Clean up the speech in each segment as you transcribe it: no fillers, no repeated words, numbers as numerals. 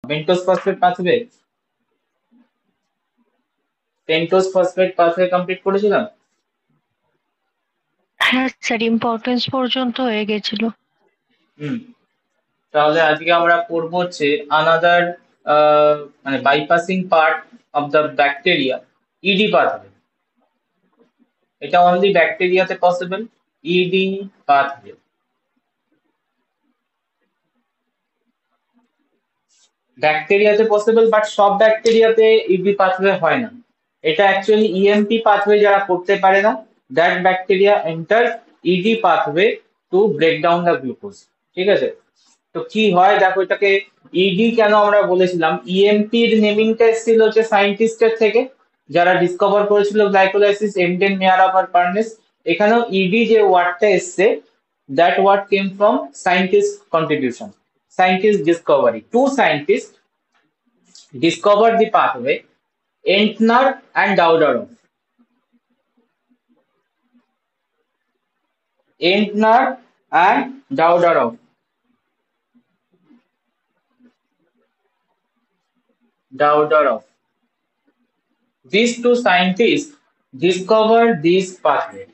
বেন্টোজ phosphate pathway, pentose phosphate pathway complete করেছিলাম। হ্যাঁ sir, importance পর্যন্ত হয়ে গেছিল। হুম, তাহলে আজকে আমরা পড়বো হচ্ছে আনাদার মানে bypassing part of the bacteria, ED pathway. এটা অনলি ব্যাকটেরিয়াতে পসিবল, ইডি পাথওয়ে। ব্যাকটেরিয়াতে পসিবল, বাট সব ব্যাকটেরিয়াতে ইডি পাথওয়ে হয় না। এটা অ্যাকচুয়ালি ইএমপি পাথওয়ে যারা করতে পারে না, that bacteria enter ED pathway to break down the glucose. ঠিক আছে, তো কি হয় দেখো, এটাকে ইডি কেন আমরা বলেছিলাম, ইএমপি এর নেমিংটা এসেছিল হচ্ছে সায়েন্টিস্টের থেকে, যারা ডিসকভার করেছিল গ্লাইকোলাইসিস, এমডেন মেয়ারাপ আর পার্নেস। এখানেও ইডি যে ওয়ার্ডটা এসছে, that word came from scientist contribution, scientist discovery. Two scientists discovered the pathway, Entner and Daudorov. Entner and Daudorov. Daudorov. These two scientists discovered this pathway.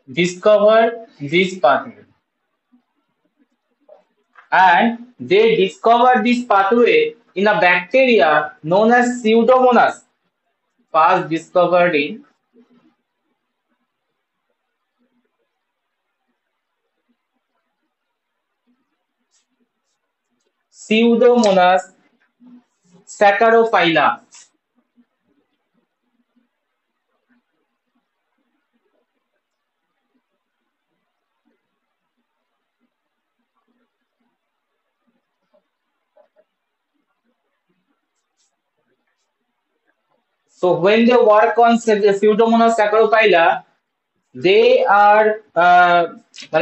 Discovered this pathway. And they discovered this pathway in a bacteria known as Pseudomonas, first discovered in Pseudomonas saccharophylla. So when they work on Pseudomonas saccharophylla, they are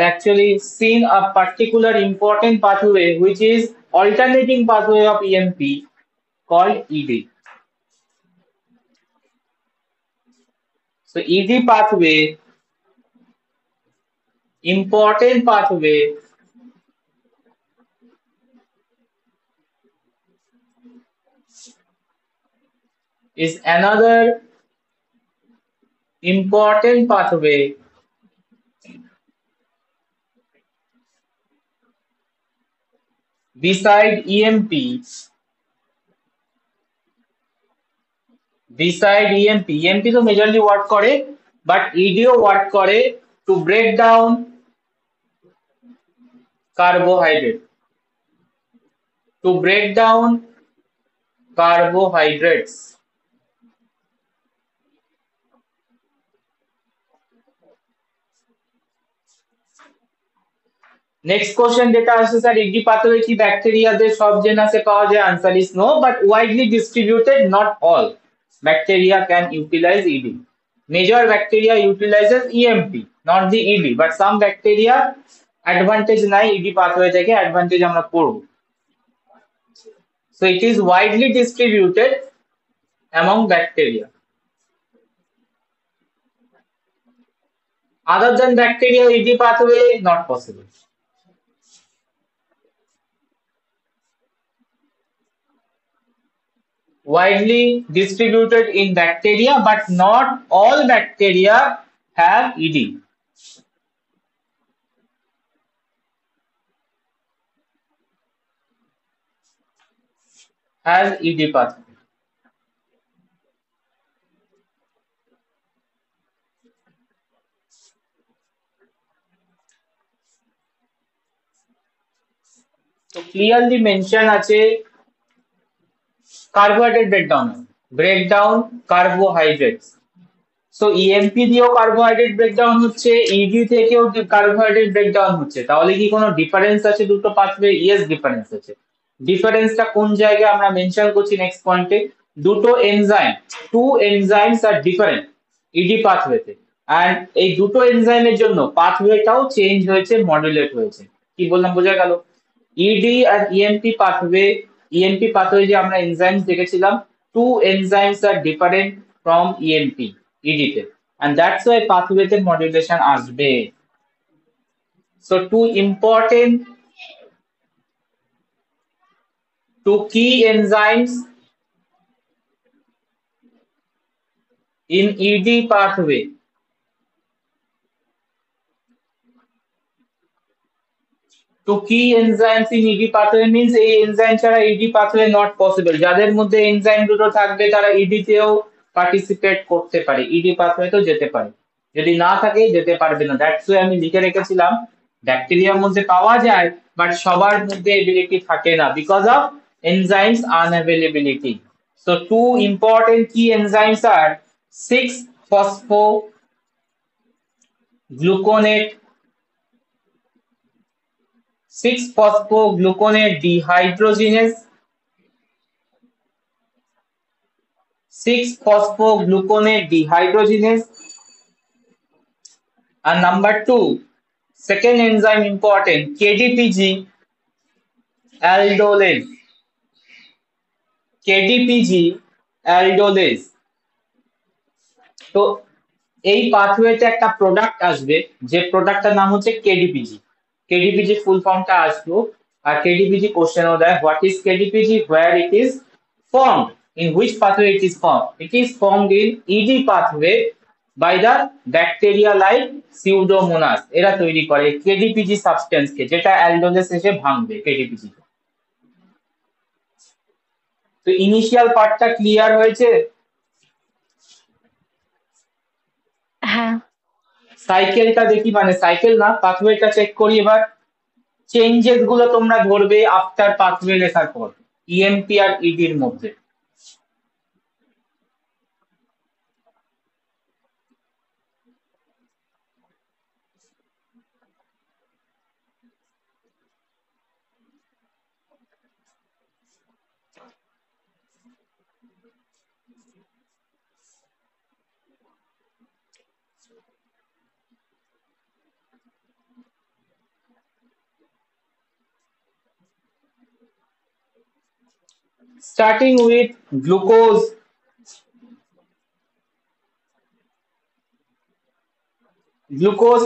actually seen a particular important pathway which is alternating pathway of EMP called ED. So ED pathway, important pathway, is another important pathway beside EMP. Beside EMP, EMP তো majorly work করে, but EDO work করে to break down carbohydrate. To break down carbohydrates. Next question যেটা আসছে sir, ED pathway কি ব্যাকটেরিয়াদের সব জেনাসে পাওয়া যায়? Answer is no, but widely distributed, not all bacteria can utilise ED. Major bacteria utilises EMP, not the ED, but some bacteria advantage নাই ED pathway থেকে, advantage আমরা পড়ব। So it is widely distributed among bacteria. Other than bacteria, ED pathway not possible. Widely distributed in bacteria, but not all bacteria have ED. Has ED pathway. So clearly mention আছে carbohydrate breakdown carbohydrates. So EMP দিয়েও carbohydrate breakdown হচ্ছে, ED থেকেও carbohydrate breakdown হচ্ছে, তাহলে কি কোনো difference আছে দুটো পাথওয়ে? ইয়েস, ডিফারেন্স আছে। ডিফারেন্সটা কোন জায়গায় আমরা মেনশন করছি নেক্সট পয়েন্টে, দুটো enzyme, two enzymes are different ED পাথওয়েতে, এন্ড এই দুটো এনজাইমের জন্য পাথওয়েটাও চেঞ্জ হয়েছে, মডুলেট হয়েছে। কি বললাম বোঝা গেল? ইডি আর ইএমপি পাথওয়ে যে আমরা এনজাইমস দেখেছিলাম, two enzymes are different from EMP ইডিতে, and that's why pathway তে মডুলেশন আসবে। So two key enzymes in ED pathway. To key enzymes in ED pathway means এই এনজাইম ছাড়া ED pathway not possible. যাদের মধ্যে enzyme দুটো থাকবে তারা ED তেও পার্টিসিপেট করতে পারে, ED pathway তেও যেতে পারে। যদি না থাকে যেতে পারবে না। দ্যাটস ওয়াই আমি লিখে রেখেছিলাম ব্যাকটেরিয়ার মধ্যে পাওয়া যায় বাট সবার মধ্যে এবিলিটি থাকে না because of enzymes unavailability. So two important key enzymes are 6-phosphogluconate 6-phosphogluconate dehydrogenase 6-phosphogluconate dehydrogenase and number two second enzyme important KDPG aldolase KDPG aldolase তো এই পাথওয়েতে একটা প্রোডাক্ট আসবে যে প্রোডাক্টটার নাম হচ্ছে কেডিপিজি কেডিপিজি ফুল ফর্মটা আসলো আর কেডিপিজি কোশ্চেনও দেয় what is KDPG where it is formed in which pathway it is formed in ED pathway by the bacteria like pseudomonas এরা তৈরি করে কেডিপিজি সাবস্টেন্স কে যেটা অ্যালডোলেস এসে ভাঙবে কেডিপিজি তো ইনিশিয়াল পার্টটা ক্লিয়ার হয়েছে হ্যাঁ। সাইকেলটা দেখি মানে সাইকেল না পাথওয়েটা চেক করি এবার চেঞ্জেস গুলো তোমরা ধরবে আফটার পাথওয়ে লেখার পর ইএমপি আর ইডির মধ্যে starting with glucose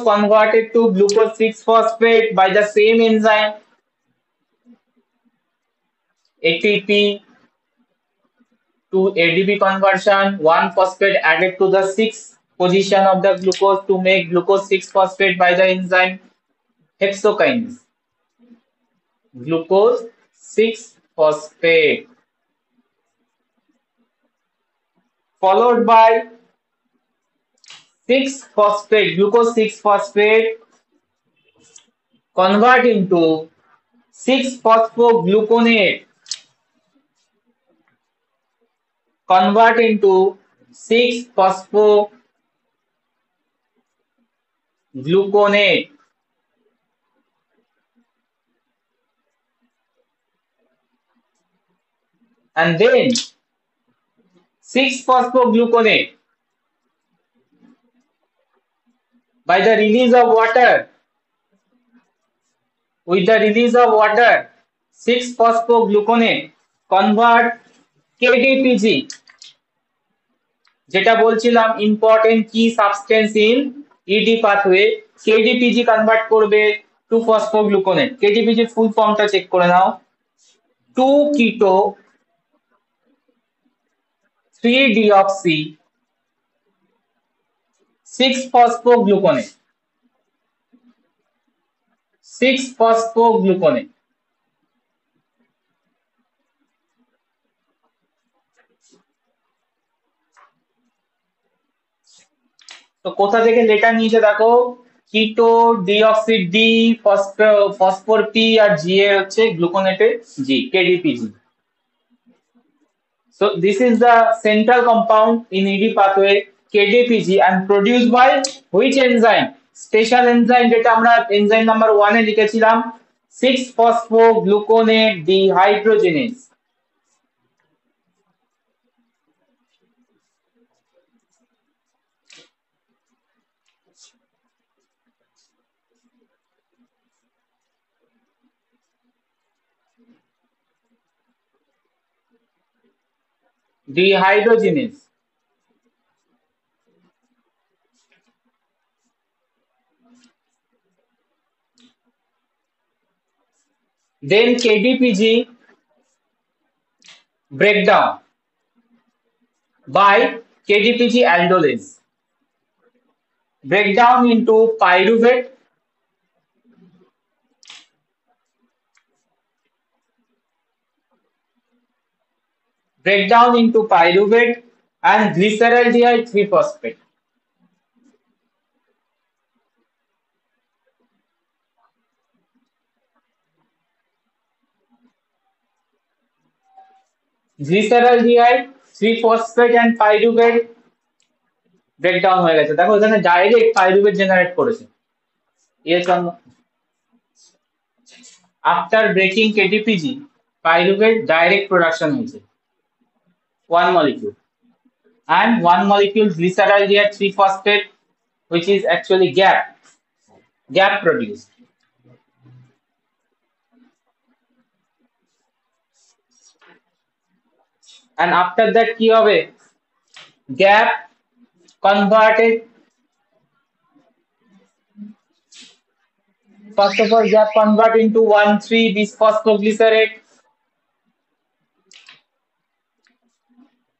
converted to glucose 6 phosphate by the same enzyme ATP to ADP conversion 1 phosphate added to the 6th position of the glucose to make glucose 6 phosphate by the enzyme hexokinase glucose 6 phosphate followed by 6 phosphate glucose 6 phosphate convert into 6 phosphogluconate convert into 6 phosphogluconate and then 6 phosphogluconate by the release of water with the release of water 6 phosphogluconate convert KDPG যেটা বলছিলাম important কি substance in ED pathway KDPG convert করবে to phosphogluconate KDPG full ফর্মটা check করে নাও 2 keto 3 deoxy 6 phosphogluconate 6 phosphogluconate তো কোথা থেকে letter নিয়েছে দেখো কিটো deoxy D phosphor P R জি এ হচ্ছে গ্লুকোনেটের জি কেডিপিজি so this is the central compound in ED pathway KDPG and produced by which enzyme special enzyme যেটা আমরা এনজাইম নাম্বার 1 এ লিখেছিলাম 6 phosphogluconate dehydrogenase dehydrogenase Then KDPG breakdown by KDPG aldolase. Breakdown into pyruvate, and glyceraldehyde 3-phosphate. Glyceraldehyde 3-phosphate and pyruvate breakdown হয়ে গেছে। দেখো এখানে direct pyruvate generate করেছে। এর জন্য after breaking KDPG pyruvate direct production হয়েছে one molecule, and one molecule glyceraldehyde 3-phosphate, which is actually gap produced. And after that কি হবে, gap converted, first of all gap convert into 1,3-bisphosphoglycerate,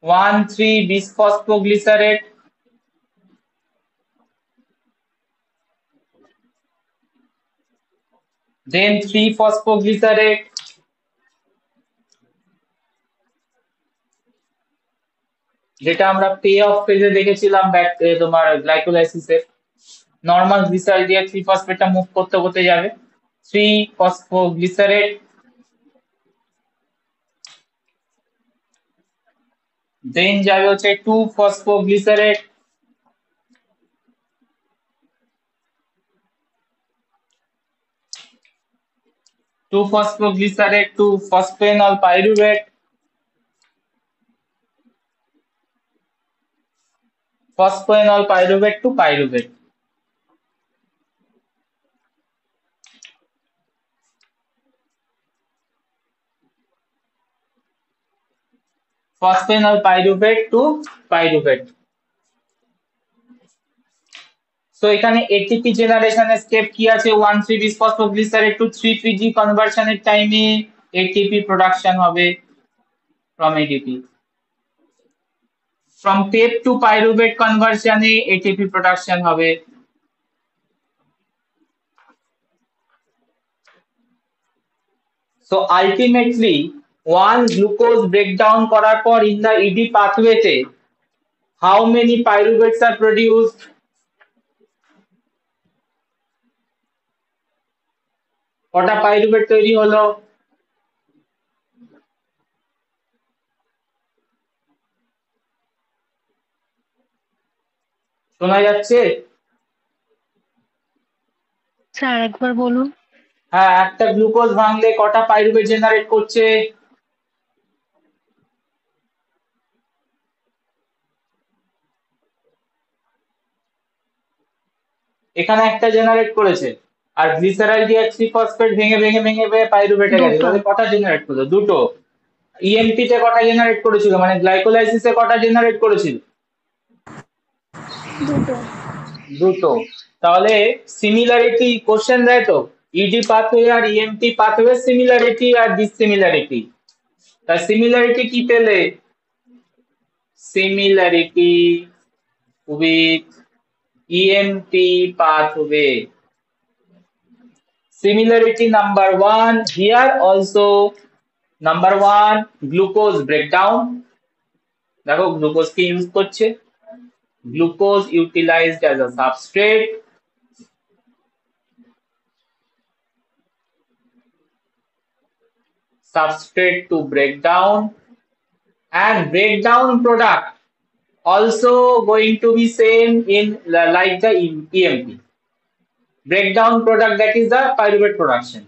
1,3-bisphosphoglycerate, then 3-phosphoglycerate, যেটা আমরা pay off ফেজে দেখেছিলাম তোমার গ্লাইকোলাইসিসের normal glycerol দিয়ে 3-ফসফেটটা move করতে করতে যাবে 3-ফসফোগ্লিসারেট, দেন যাবে হচ্ছে two phosphoglycerate, two phosphoglycerate to phosphoenol pyruvate, phosphoenol pyruvate to pyruvate. Phosphoenol pyruvate to pyruvate. So এখানে এটিপি জেনারেশনের স্টেপ কি আছে, 1,3-বিসফসফোগ্লিসারেট টু 3,3G কনভার্সনের টাইমে এটিপি প্রোডাকশন হবে from ATP. From tape to pyruvate conversion এ ATP production হবে। So ultimately one glucose breakdown করার পর in the ED pathway তে how many pyruvates are produced? কটা পাইরুভেট তৈরি হলো? শোনা যাচ্ছে? স্যার একবার বলুন। হ্যাঁ, একটা গ্লুকোজ ভাঙলে কটা পাইরুভেট জেনারেট করছে? এখানে একটা জেনারেট করেছে, আর গ্লিসারাইড 3-ফসফেট ভেঙে ভেঙে ভেঙে পাইরুভেটে গেছে, দুটো। তাহলে কটা জেনারেট করলো? দুটো। ইএমপি তে কটা জেনারেট করেছিল, মানে গ্লাইকোলাইসিসে কটা জেনারেট করেছিল? দুটো। দুটো। তাহলে সিমিলারিটি কোশ্চেন দেয় তো, ইডি পাথওয়ে আর ইএমটি পাথওয়ে সিমিলারিটি আর ডিসিমিলারিটি। তা সিমিলারিটি কি পেলে? Similarity with EMT pathway. Similarity number one here also. Number one, glucose breakdown. দেখো গ্লুকোজ কে ইউজ করছে, glucose utilized as a substrate, substrate to break down, and breakdown product also going to be same in like the EMP. Breakdown product, that is the pyruvate production.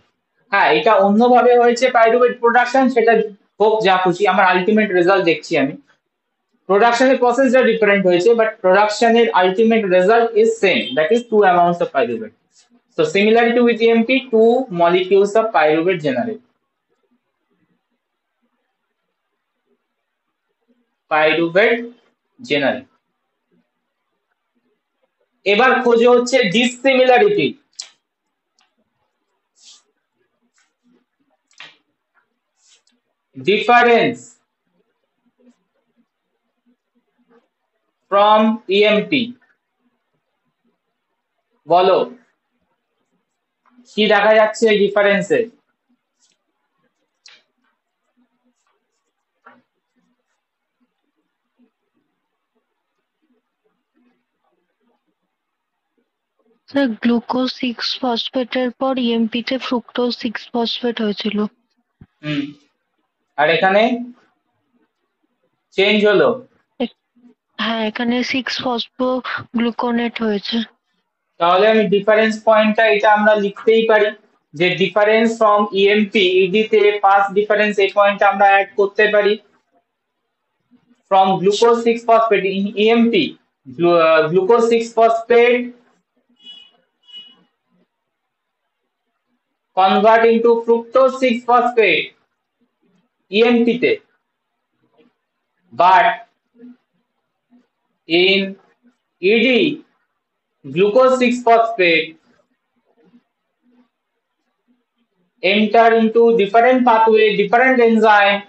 হ্যাঁ, এটা অন্যভাবে হয়েছে pyruvate production, সেটা হোক যা খুশি, আমার আলটিমেট রেজাল্ট দেখছি আমি। প্রোডাকশনের প্রসেসটা ডিফারেন্ট হয়েছে, বাট প্রোডাকশনের ultimate result is same, that is 2 amounts of pyruvate. So similarity with EMP, 2 molecules of pyruvate generate. Pyruvate generate. এবার খোঁজে হচ্ছে ডিসিমিলারিটি। ডিফারেন্স ফ্রম ইএমপি, বলো কি দেখা যাচ্ছে এই ডিফারেন্সে? স্যার গ্লুকোজ সিক্স ফসফেটের পর ইএমপি তে ফ্রুক্টোজ সিক্স ফসফেট হয়েছিল। হুম, আর এখানে চেঞ্জ হলো। হ্যাঁ, এখানে সিক্স ফসফো গ্লুকোনেট হয়েছে। তাহলে আমি ডিফারেন্স পয়েন্টটা এটা আমরা লিখতেই পারি যে ডিফারেন্স ফ্রম ইএমপি ইডি তে ফার্স্ট ডিফারেন্স এই পয়েন্টটা আমরা অ্যাড করতে পারি। From glucose six phosphate in EMP, glucose six phosphate convert into fructose 6 phosphate EMP তে, but in ED glucose 6 phosphate enter into different pathway, different enzyme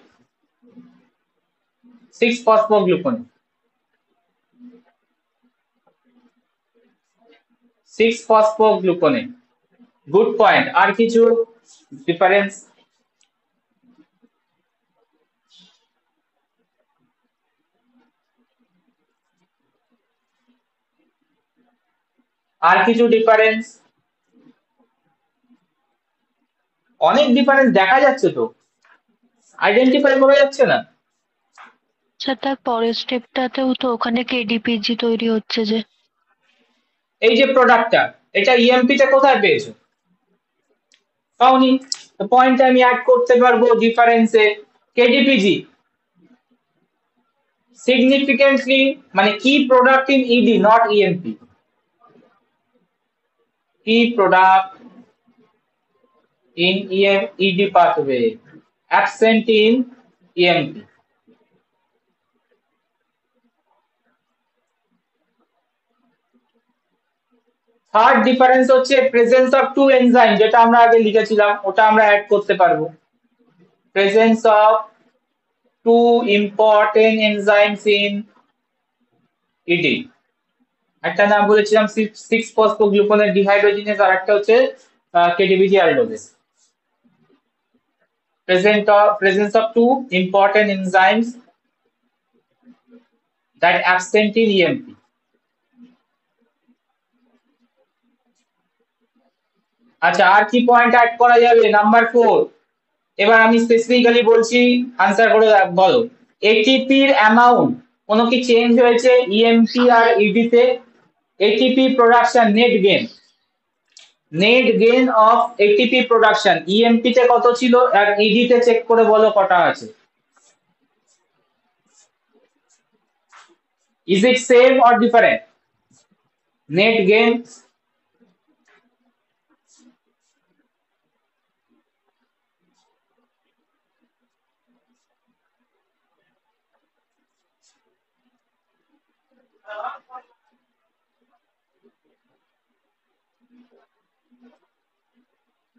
6 phosphogluconate, 6 phosphogluconate. Good point. আর কিছু difference? আর কিছু difference? অনেক difference দেখা যাচ্ছে তো, identify করা যাচ্ছে না। স্যার তার পরের স্টেপটাতেও তো ওখানে কেডিপিজি তৈরি হচ্ছে যে। এই যে প্রোডাক্টটা, এটা ইএমপি তে কোথায় পেয়েছো? পাওনি। তো পয়েন্ট আমি অ্যাড করতে পারবো ডিফারেন্সে কেডিপিজি significantly, মানে কি product in ED not EMP, কি product in ED pathway absent in EMP. Third difference হচ্ছে প্রেজেন্স অফ টু এনজাইম, যেটা আমরা আগে লিখেছিলাম ওটা আমরা অ্যাড করতে পারবো। Presence of two important enzymes in ED. একটা নাম বলেছিলাম সিক্স ফসফোগ্লুকোনেট ডিহাইড্রোজিনেজ, আর একটা হচ্ছে কেডিবিজি অ্যালডোজেস। Presence of two important enzymes that absent in EMP. আচ্ছা, আর কি পয়েন্ট অ্যাড করা যাবে? নাম্বার 4। এবার আমি স্পেসিফিক্যালি বলছি, আনসার করে বলো। এটিপির অ্যামাউন্ট কোনো কি চেঞ্জ হয়েছে ইএমপি আর ইডি তে? ATP production net gain, net gain of ATP production EMP তে কত ছিল আর ইডি তে চেক করে বলো কটা আছে। Is it same or different? Net gain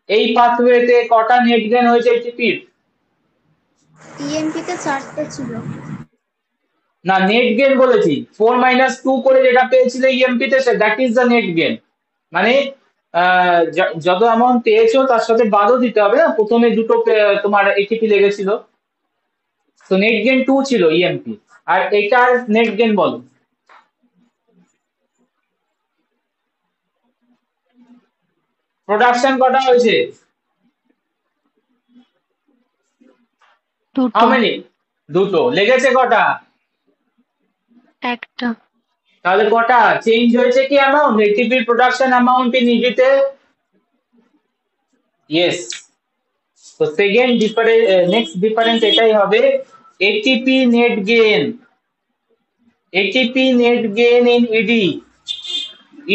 এই পাথওয়েতে কটা নেট গেইন হয়েছে এটিপির? ইএমপি তে 4টে ছিল। না, নেট গেইন বলেছি, 4 - 2 করে যেটা পেয়েছিল ইএমপি তে that is the net gain. মানে যত অ্যামাউন্ট পেয়েছো তার সাথে বাদও দিতে হবে না, প্রথমে দুটো তোমার এটিপি লেগেছিল, তো নেট গেইন 2 ছিল ইএমপি। আর এটার নেট গেইন বলো। প্রোডাকশন কটা হয়েছে? দুটো। How many? দুটো। লেগেছে কটা? একটা। তাহলে কটা চেঞ্জ হয়েছে কি amount ATP production amount in ইডিতে? ইয়েস। তো সেকেন্ড ডিফারেন্স, নেক্সট ডিফারেন্স এটাই হবে, ATP net gain, ATP net gain in ED.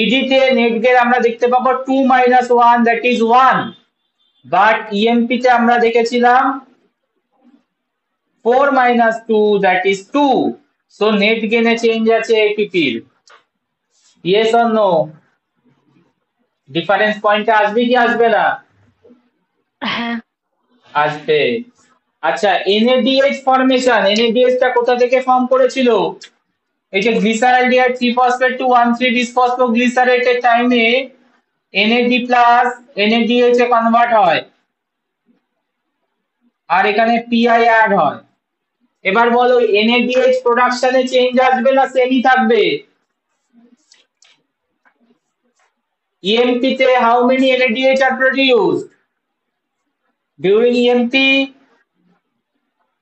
ED তে নেট গেইন আমরা দেখতে পাবো 2 - 1 দ্যাট ইজ 1, বাট ইএমপি তে আমরা দেখেছিলাম 4 - 2 দ্যাট ইজ 2। সো নেট গেইনে চেঞ্জ আছে এটিপির। Yes or no? ডিফারেন্স পয়েন্টে আসবে কি আসবে না? হ্যাঁ। আসবে। আচ্ছা, NADH ফর্মেশন, NADH টা কোথা থেকে ফর্ম করেছিল? এই যে গ্লিসারালডিহাইড 3 ফসফেট টু 1,3 বিসফসফোগ্লিসারেটের টাইমে NAD প্লাস NADH এ কনভার্ট হয় আর এখানে PI অ্যাড হয়। এবার বলো NADH প্রোডাকশনে চেঞ্জ আসবে না সেমই থাকবে? EMP তে how many NADH are produced? During EMP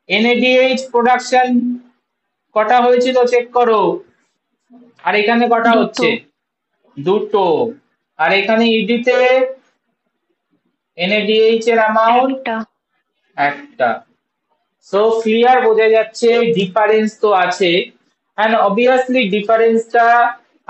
NADH production কটা হয়েছিল চেক করো। আর এখানে কটা দুটো। হচ্ছে? দুটো। আর এখানে ED তে NADH এর অ্যামাউন্ট একটা। একটা। সো ক্লিয়ার বোঝা যাচ্ছে ডিফারেন্স তো আছে, এন্ড অবভিয়াসলি ডিফারেন্সটা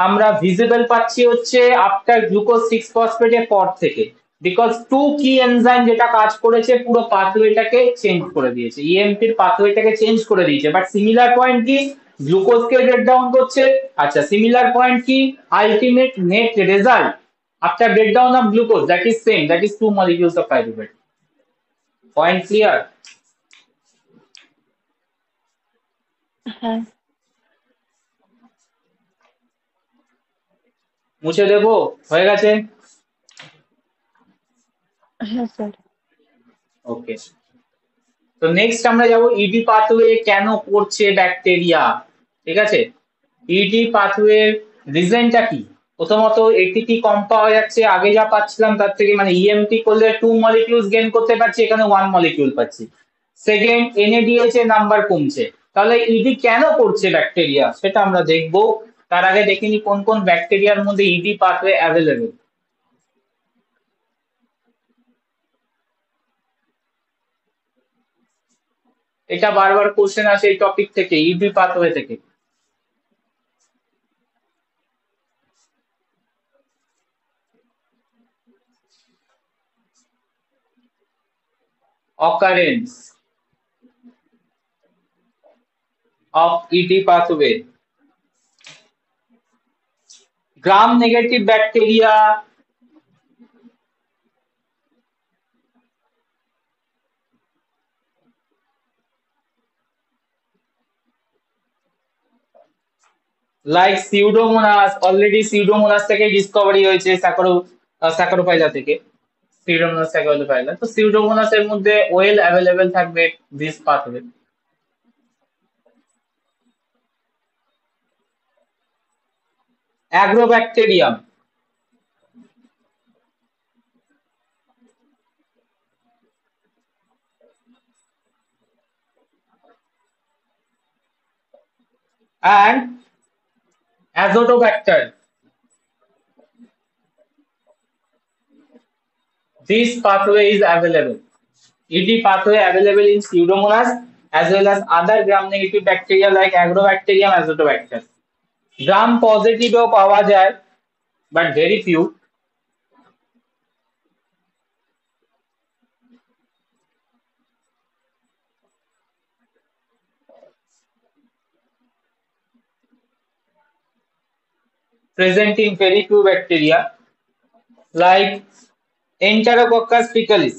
আমরা ভিজিবল পাচ্ছি হচ্ছে আফটার গ্লুকোজ 6 ফসফেটের পর থেকে, বিকজ টু কি এনজাইম যেটা কাজ করেছে পুরো পাথওয়েটাকে চেঞ্জ করে দিয়েছে, ইএমপির পাথওয়েটাকে চেঞ্জ করে দিয়েছে। বাট সিমিলার পয়েন্ট কি? গ্লুকোজকে ব্রেক ডাউন করছে। আচ্ছা, সিমিলার পয়েন্ট কি? Ultimate net result after breakdown of glucose that is same, that is two molecules of pyruvate. Point clear? হ্যাঁ। মুছে দেবো? হয়ে গেছে? হ্যাঁ স্যার। ওকে, তো নেক্সট আমরা যাব ইডি পাথওয়ে কেন করছে ব্যাকটেরিয়া। ঠিক আছে, ইডি পাথওয়ে রিজনটা কি? প্রথমত এটিপি কম পাওয়া যাচ্ছে, আগে যা পাচ্ছিলাম তার থেকে, মানে ইএমপি করলে 2 মলিকিউলস গেইন করতে পারছি, এখানে 1 মলিকিউল পাচ্ছি। সেকেন্ড, এনএডিএইচ এর নাম্বার কমছে। তাহলে ইডি কেন করছে ব্যাকটেরিয়া সেটা আমরা দেখব। তার আগে দেখিনি কোন কোন ব্যাকটেরিয়ার মধ্যে ইডি পাথওয়ে অ্যাভেলেবল। এটা বারবার কোশ্চেন আসে এই টপিক থেকে, ইডি পাথওয়ে থেকে। Occurrence of ET pathway. Gram negative bacteria like Pseudomonas, already Pseudomonas থেকে ডিসকভারি হয়েছে স্যাকারোফাইলা থেকে, Pseudomonas স্যাকারোফাইলা। তো Pseudomonas এর মধ্যে ওয়েল অ্যাভেলেবল থাকবে this pathway. Agrobacterium, and Azotobacter. This pathway is available. ED pathway available in Pseudomonas as well as other gram-negative bacteria like Agrobacterium, Azotobacter. Gram পজিটিভও পাওয়া যায়, but very few. Present in very few bacteria like Enterococcus faecalis.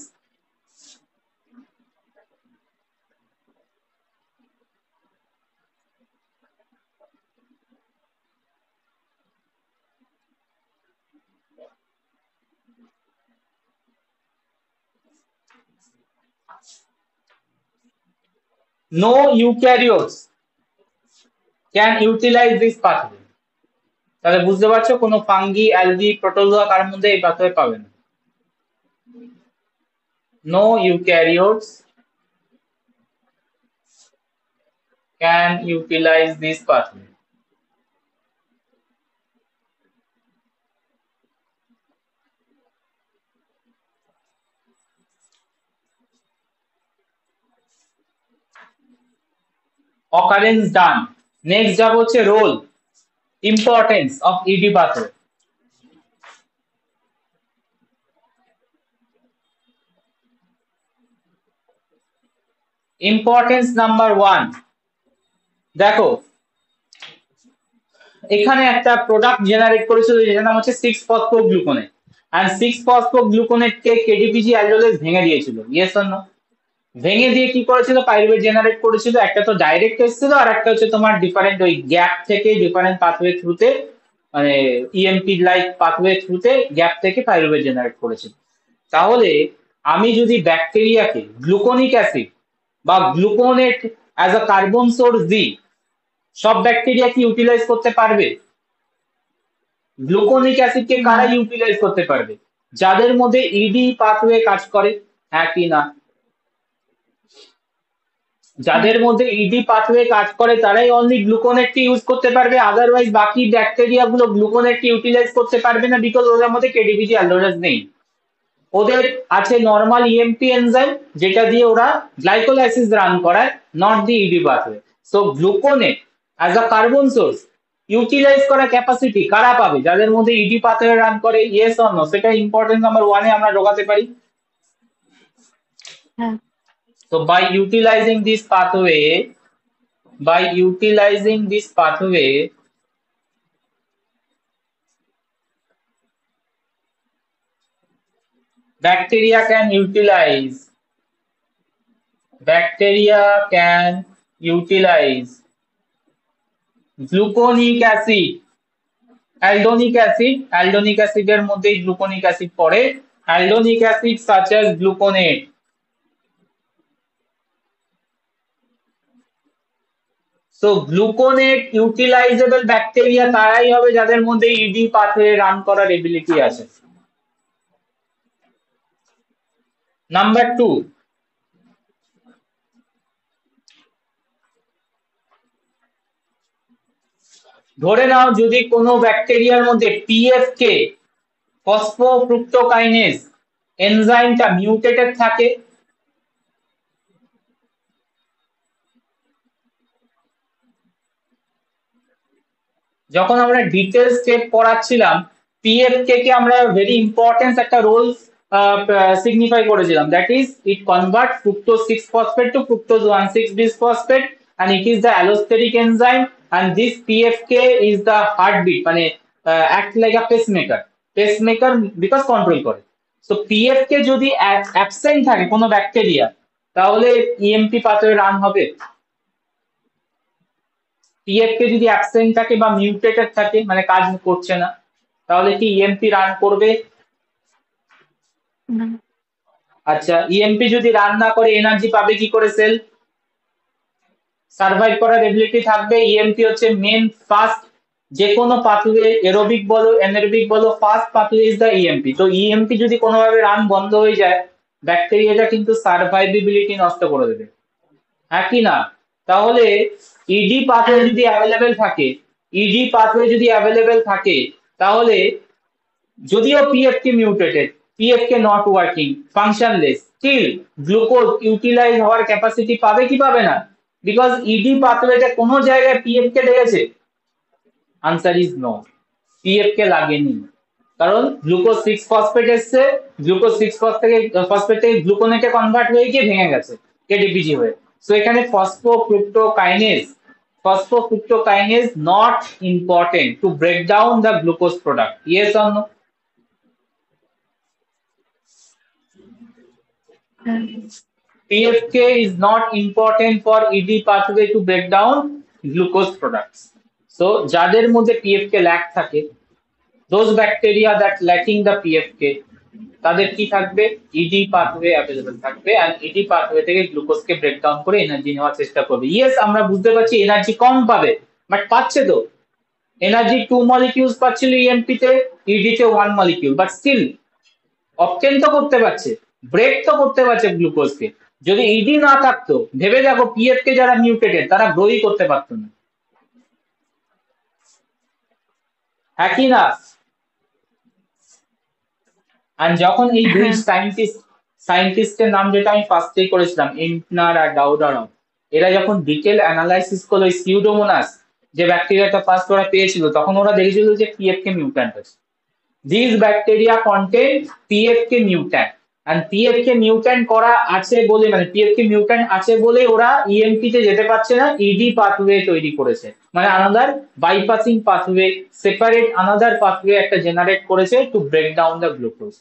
No eukaryotes can utilize this pathway. তাহলে বুঝতে পারছো কোনো fungi, algae, protozoa কার মধ্যে এই pathway পাবে না। No eukaryotes can utilize this pathway. Occurrence done. Next যাব হচ্ছে role, importance of ED pathway. Importance number 1, দেখো এখানে একটা প্রোডাক্ট জেনারেট করেছিল যেটার নাম হচ্ছে 6-ফসফোগ্লুকোনেট, এন্ড 6-ফসফোগ্লুকোনেট কে কেডিপিজি অ্যালডোলেজ ভেঙে দিয়েছিল, ইয়েস অর নো? ভেঙে দিয়ে কি করেছিল, পাইরুভেট জেনারেট করেছিল। একটা তো ডাইরেক্ট এসেছিল, আর একটা হচ্ছে তোমার ডিফারেন্ট ওই গ্যাপ থেকে ডিফারেন্ট পাথওয়ে থ্রুতে, মানে ইএমপি লাইক পাথওয়ে থ্রুতে গ্যাপ থেকে পাইরুভেট জেনারেট করেছিল। তাহলে আমি যদি ব্যাকটেরিয়াকে গ্লুকোনিক অ্যাসিড বা gluconate as a carbon source দিই, সব ব্যাকটেরিয়া কি ইউটিলাইজ করতে পারবে? গ্লুকোনিক অ্যাসিডকে না। কারা ইউটিলাইজ করতে পারবে? যাদের মধ্যে ইডি পাথওয়ে কাজ করে, হ্যাঁ কি না? হ্যাঁ। যাদের মধ্যে ইডি পাথওয়ে কাজ করে তারাই অনলি গ্লুকোনেটকে ইউজ করতে পারবে, আদারওয়াইজ বাকি ব্যাকটেরিয়া গুলো গ্লুকোনেটকে ইউটিলাইজ করতে পারবে না, বিকজ ওদের মধ্যে কেডিবিজি অ্যালডোরেজ নেই। ওদের আছে নর্মাল ইএমপি এনজাইম, যেটা দিয়ে ওরা গ্লাইকোলাইসিস রান করায়, not the ED pathway. So gluconate as a carbon source utilize করার ক্যাপাসিটি কারা পাবে? যাদের মধ্যে ইডি পাথওয়ে রান করে, ইয়েস অর নো? সেটা ইম্পর্টেন্ট নাম্বার 1 এ আমরা ঢোকাতে পারি। হ্যাঁ। So by utilizing this pathway, bacteria can utilize gluconic acid, aldonic অ্যাসিডের মধ্যেই গ্লুকোনিক অ্যাসিড পড়ে, aldonic acid such as gluconate. So gluconate utilisable bacteria তারাই হবে যাদের মধ্যে ইডি পাথওয়ে রান করার এবিলিটি আছে। নাম্বার 2, ধরে নাও যদি কোনো ব্যাকটেরিয়ার মধ্যে পিএফকে, ফসফোফ্রুক্টোকাইনেজ এনজাইমটা মিউটেটেড থাকে, যখন আমরা ডিটেল স্টেপ পড়াচ্ছিলাম পিএফকে কে আমরা ভেরি ইম্পর্টেন্স একটা রোল সিগনিফাই করেছিলাম, that is it convert fructose 6 phosphate to fructose 1,6 bisphosphate and it is the allosteric enzyme and this PFK is the heartbeat, মানে act like a pacemaker because control করে। So পিএফকে যদি absent থাকে কোনো bacteria, তাহলে EMP pathway run হবে? পিএফকে যদি absent থাকে বা মিউটেটেড থাকে, মানে কাজ করছে না, তাহলে কি ইএমপি রান করবে? না। আচ্ছা, ইএমপি যদি রান না করে এনার্জি পাবে কি করে সেল? সার্ভাইভ করার এবিলিটি থাকবে। ইএমপি হচ্ছে মেন ফার্স্ট, যে কোনো পাথওয়ে এরোবিক বলো এনারোবিক বলো, first pathway is the EMP. তো ইএমপি যদি কোনোভাবে রান বন্ধ হয়ে যায়, ব্যাকটেরিয়াটা কিন্তু সার্ভাইভেবিলিটি নষ্ট করে দেবে, হ্যাঁ কি না? তাহলে ইডি পাথওয়ে হ্যাঁ। যদি অ্যাভেলেবেল থাকে, ইডি পাথওয়ে যদি অ্যাভেলেবেল থাকে, তাহলে যদিও PFK mutated, PFK not working, functionless, still glucose utilise হওয়ার ক্যাপাসিটি পাবে কি পাবে না? বিকজ ইডি পাথওয়েতে কোনো জায়গায় পিএফকে লেগেছে? আনসার ইজ নো, পিএফকে লাগেনি। কারণ গ্লুকোজ 6 ফসফেট এসছে, গ্লুকোজ 6 ফসফেট থেকে গ্লুকোনেটে কনভার্ট হয়ে গিয়ে ভেঙে গেছে কেডিপিজি হয়ে। সো এখানে phosphofructokinase not important to break down the glucose product, yes or no? হ্যাঁ। PFK is not important for ED pathway to break down glucose products. So যাদের মধ্যে PFK lack থাকে, those bacteria that lacking the PFK, তাদের কি থাকবে? ED pathway available থাকবে and ED pathway থেকে glucose কে break down করে এনার্জি নেওয়ার চেষ্টা করবে। ইয়েস, আমরা বুঝতে পারছি এনার্জি কম পাবে, বাট পাচ্ছে তো। এনার্জি 2 মলিকিউলস পাচ্ছিল ইএমপি তে, ইডি তে 1 মলিকিউল, বাট স্টিল অবটেন তো করতে পারছে, ব্রেক তো করতে পারছে গ্লুকোজকে। যদি ইডি না থাকতো, ভেবে দেখো পিএফ কে যারা মিউটেটেড তারা গ্রোই করতে পারতো না, হ্যাঁ কি না? আর যখন এই দুই সায়েন্টিস্টের নাম যেটা আমি ফার্স্টেই করেছিলাম, ইন্টনার আর ডাউডারভ, এরা যখন ডিটেল অ্যানালাইসিস করলো সিউডোমোনাস যে ব্যাকটেরিয়াটা ফার্স্ট ওরা পেয়েছিল, তখন ওরা দেখেছিল যে পিএফকে মিউট্যান্ট আছে। These bacteria contain PFK mutant and PFK mutant করা আছে বলে, মানে PFK mutant আছে বলে ওরা ইএমপি তে যেতে পারছে না, ইডি পাথওয়ে তৈরি করেছে, মানে another bypassing pathway, separate another pathway একটা জেনারেট করেছে to break down the glucose.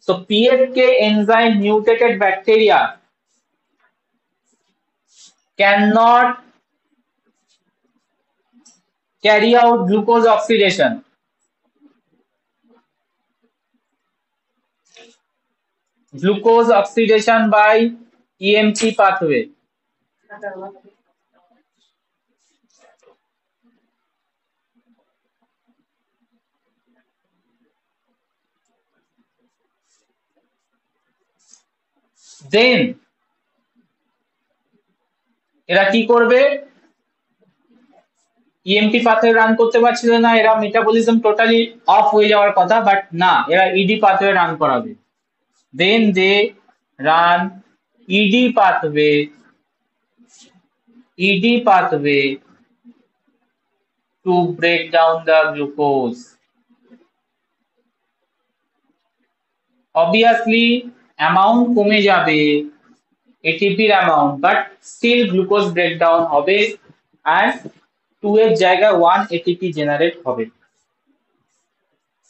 So PFK enzyme mutated bacteria cannot carry out glucose oxidation. Glucose oxidation by EMP pathway. Then এরা কি করবে? ইএমটি পাথওয়ে রান করতে পারছিল না, এরা metabolism totally off হয়ে যাওয়ার কথা, বাট না, এরা ইডি পাথওয়ে রান করাবে। Then they run ED pathway to break down the glucose. Obviously amount কমে যাবে, ATP এর amount, but still glucose breakdown হবে and 2 এর জায়গায় 1 ATP generate হবে।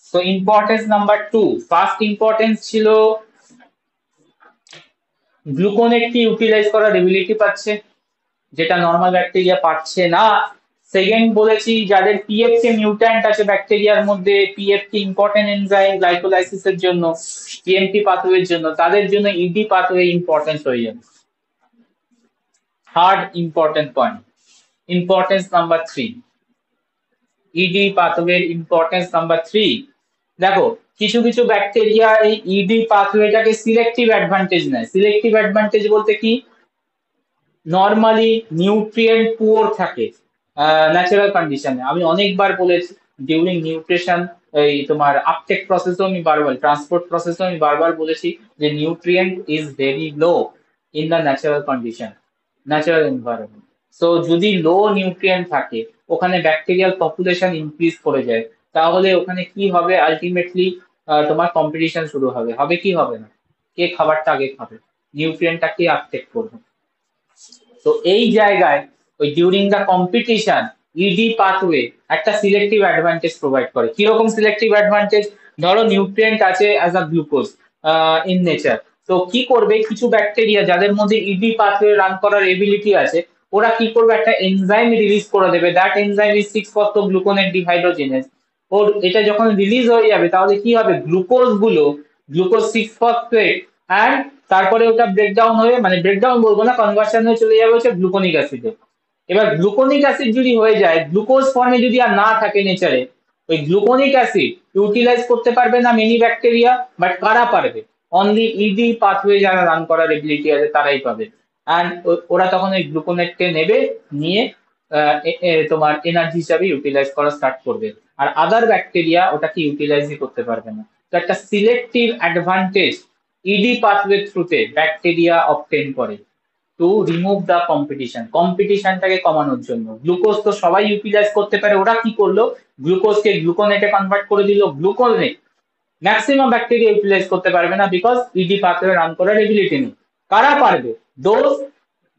So importance number 2, first importance ছিল গ্লুকোনেট কি ইউটিলাইজ করার এবিলিটি পাচ্ছে, যেটা নরমাল ব্যাকটেরিয়া পাচ্ছে না। সেকেন্ড বলেছি যাদের পিএফকে মিউট্যান্ট আছে ব্যাকটেরিয়ার মধ্যে, পিএফকে ইম্পর্টেন্ট এনজাইম গ্লাইকোলাইসিসের জন্য, ইএমপি পাথওয়ের জন্য, তাদের জন্য ইডি পাথওয়ে ইম্পর্টেন্ট হয়ে যাবে। Third important point, importance number 3, ED পাথওয়ের ইম্পর্টেন্স নাম্বার 3। দেখো কিছু কিছু ব্যাকটেরিয়া এই ইডি পাথওয়েটাকে সিলেক্টিভ অ্যাডভান্টেজ নেয়। সিলেক্টিভ অ্যাডভান্টেজ বলতে কি, নরমালি নিউট্রিয়েন্ট পুয়ার থাকে ন্যাচারাল কন্ডিশনে। আমি অনেকবার বলেছি ডিউরিং নিউট্রিশন, এই তোমার আপটেক প্রসেসও আমি বারবার, ট্রান্সপোর্ট প্রসেসও আমি বারবার বলেছি যে nutrient is very low in the natural condition, natural environment. So যদি লো নিউট্রিয়েন্ট থাকে, ওখানে ব্যাকটেরিয়াল পপুলেশন ইনক্রিজ করে যায়, তাহলে ওখানে কি হবে, আলটিমেটলি তোমার কম্পিটিশন শুরু হবে। হবে কি হবে না, কে খাবারটা আগে খাবে, নিউট্রিয়েন্টটা কে আপটেক করবে। তো এই জায়গায় ওই during the competition ED pathway একটা সিলেক্টিভ অ্যাডভান্টেজ প্রোভাইড করে। কিরকম সিলেক্টিভ অ্যাডভান্টেজ? ধরো নিউট্রিয়েন্ট আছে as a glucose in nature, তো কি করবে, কিছু ব্যাকটেরিয়া যাদের মধ্যে ইডি পাথওয়ে রান করার এবিলিটি আছে, ওরা কি করবে, একটা এনজাইম রিলিজ করে দেবে, that enzyme is six phosphogluconate dehydrogenase. ওর এটা যখন রিলিজ হয়ে যাবে, তাহলে কি হবে, গ্লুকোজ গুলো, গ্লুকোজ 6-ফসফেট অ্যান্ড তারপরে ওটা ব্রেকডাউন হয়ে, মানে ব্রেকডাউন বলবো না, কনভার্সন হয়ে চলে যাবে হচ্ছে গ্লুকোনিক অ্যাসিডে। এবার গ্লুকোনিক অ্যাসিড যদি হয়ে যায়, গ্লুকোজ ফর্মে যদি আর না থাকে নেচারে, ওই গ্লুকোনিক অ্যাসিড ইউটিলাইজ করতে পারবে না মেনি ব্যাকটেরিয়া, বাট কারা পারবে, অনলি ইডি পাথওয়ে যারা রান করার এবিলিটি আছে তারাই পাবে। অ্যান্ড ওরা তখন ওই গ্লুকোনেটকে নেবে, নিয়ে তোমার এনার্জি হিসাবে ইউটিলাইজ করা স্টার্ট করবে, আর আদার ব্যাকটেরিয়া ওটাকে ইউটিলাইজই করতে পারবে না। তো একটা সিলেক্টিভ অ্যাডভান্টেজ ইডি পাথওয়ে থ্রুতে ব্যাকটেরিয়া অবটেন করে টু রিমুভ দ্য কম্পিটিশন, কম্পিটিশনটাকে কমানোর জন্য। গ্লুকোজ তো সবাই ইউটিলাইজ করতে পারে, ওরা কি করলো, গ্লুকোজকে গ্লুকোনেটে কনভার্ট করে দিল। গ্লুকোনেট ম্যাক্সিমাম ব্যাকটেরিয়া ইউটিলাইজ করতে পারবে না, বিকজ ইডি পাথওয়ে রান করার এবিলিটি নেই। কারা পারবে,